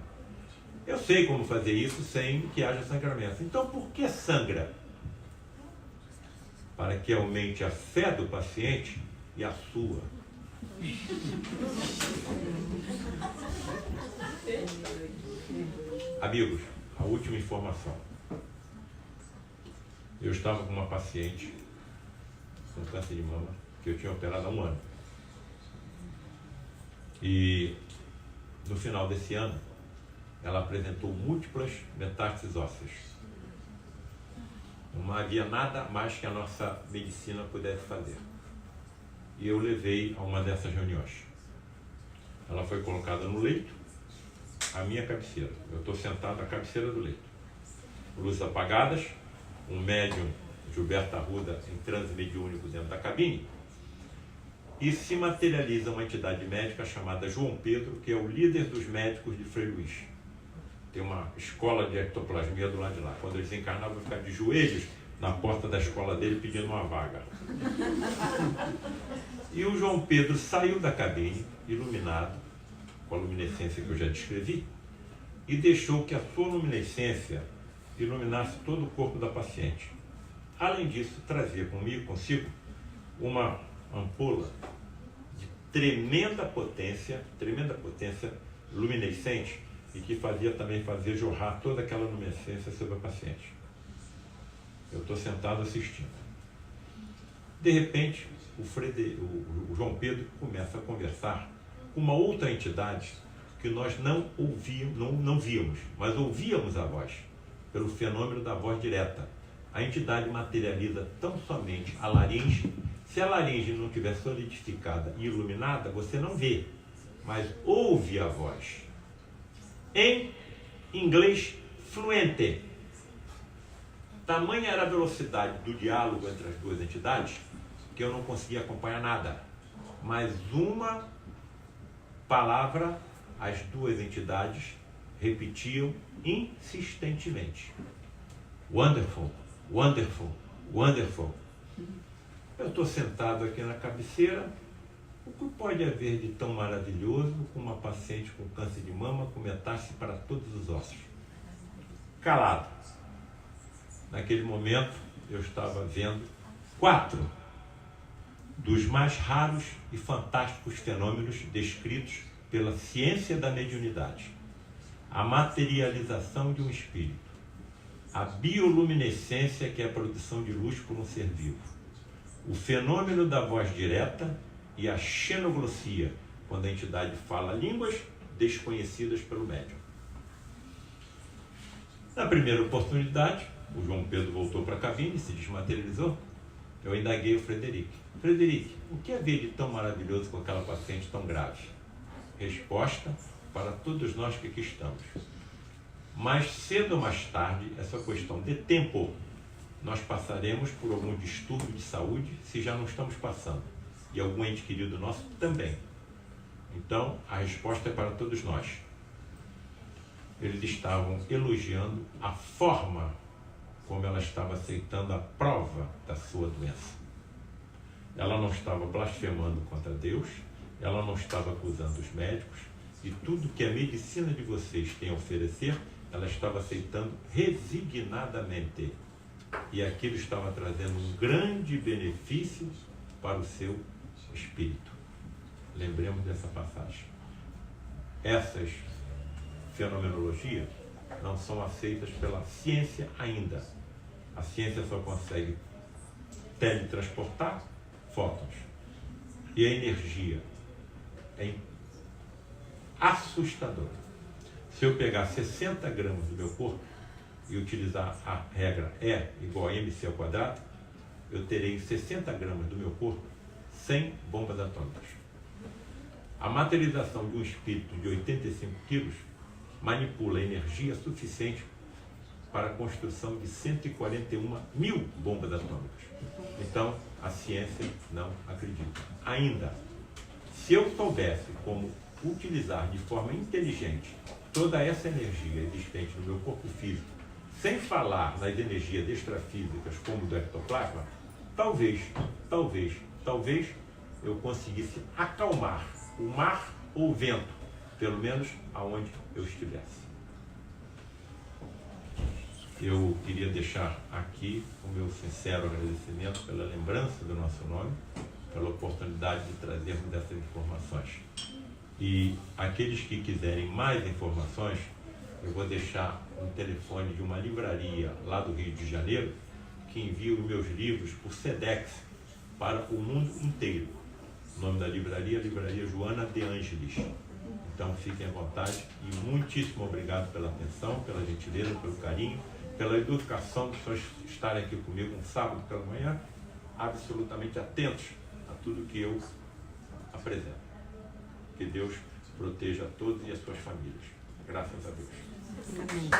Eu sei como fazer isso sem que haja sangramento. Então, por que sangra? Para que aumente a fé do paciente e a sua. Amigos, a última informação. Eu estava com uma paciente com câncer de mama que eu tinha operado há 1 ano. E no final desse ano, ela apresentou múltiplas metástases ósseas. Não havia nada mais que a nossa medicina pudesse fazer. E eu levei a uma dessas reuniões. Ela foi colocada no leito, à minha cabeceira. Eu estou sentado à cabeceira do leito. Luzes apagadas, um médium, Gilberto Arruda, em transe mediúnico dentro da cabine, e se materializa uma entidade médica chamada João Pedro, que é o líder dos médicos de Frei Luís. Tem uma escola de ectoplasmia do lado de lá. Quando ele desencarnava, eu ficava de joelhos na porta da escola dele pedindo uma vaga. E o João Pedro saiu da cabine, iluminado, com a luminescência que eu já descrevi, e deixou que a sua luminescência iluminasse todo o corpo da paciente. Além disso, trazia consigo uma ampola de tremenda potência luminescente, e que fazia também fazer jorrar toda aquela luminescência sobre a paciente. Eu estou sentado assistindo. De repente, o João Pedro começa a conversar com uma outra entidade que nós não víamos, mas ouvíamos a voz, pelo fenômeno da voz direta. A entidade materializa tão somente a laringe. Se a laringe não estiver solidificada e iluminada, você não vê, mas ouve a voz. Em inglês fluente. Tamanha era a velocidade do diálogo entre as duas entidades que eu não conseguia acompanhar nada. Mas uma palavra as duas entidades repetiam insistentemente. Wonderful, wonderful, wonderful. Eu estou sentado aqui na cabeceira. O que pode haver de tão maravilhoso com uma paciente com câncer de mama com metástase para todos os ossos? Calado. Naquele momento, eu estava vendo 4 dos mais raros e fantásticos fenômenos descritos pela ciência da mediunidade. A materialização de um espírito, a bioluminescência, que é a produção de luz por um ser vivo, o fenômeno da voz direta e a xenoglossia, quando a entidade fala línguas desconhecidas pelo médium. Na primeira oportunidade, o João Pedro voltou para a cabine e se desmaterializou. Eu indaguei o Frederic. Frederic, o que havia de tão maravilhoso com aquela paciente tão grave? Resposta para todos nós que aqui estamos. Mais cedo ou mais tarde, essa questão de tempo, nós passaremos por algum distúrbio de saúde, se já não estamos passando. E algum ente querido nosso também. Então, a resposta é para todos nós. Eles estavam elogiando a forma como ela estava aceitando a prova da sua doença. Ela não estava blasfemando contra Deus, ela não estava acusando os médicos, e tudo que a medicina de vocês tem a oferecer, ela estava aceitando resignadamente. E aquilo estava trazendo um grande benefício para o seu espírito. Lembremos dessa passagem. Essas fenomenologias não são aceitas pela ciência ainda. A ciência só consegue teletransportar fótons. E a energia é assustadora. Se eu pegar 60 gramas do meu corpo e utilizar a regra E igual a mc ao quadrado, eu terei em 60 gramas do meu corpo 100 bombas atômicas. A materialização de um espírito de 85 quilos manipula energia suficiente para a construção de 141 mil bombas atômicas. Então, a ciência não acredita. Ainda, se eu soubesse como utilizar de forma inteligente toda essa energia existente no meu corpo físico, sem falar nas energias extrafísicas como do ectoplasma, talvez eu conseguisse acalmar o mar ou o vento, pelo menos aonde eu estivesse. Eu queria deixar aqui o meu sincero agradecimento pela lembrança do nosso nome, pela oportunidade de trazermos essas informações. E aqueles que quiserem mais informações, eu vou deixar um telefone de uma livraria lá do Rio de Janeiro, que envia os meus livros por SEDEX para o mundo inteiro. O nome da livraria é Livraria Joana de Ângeles. Então fiquem à vontade e muitíssimo obrigado pela atenção, pela gentileza, pelo carinho, pela educação de vocês estarem aqui comigo um sábado pela manhã, absolutamente atentos a tudo que eu apresento. Que Deus proteja a todos e as suas famílias. Graças a Deus. Amém.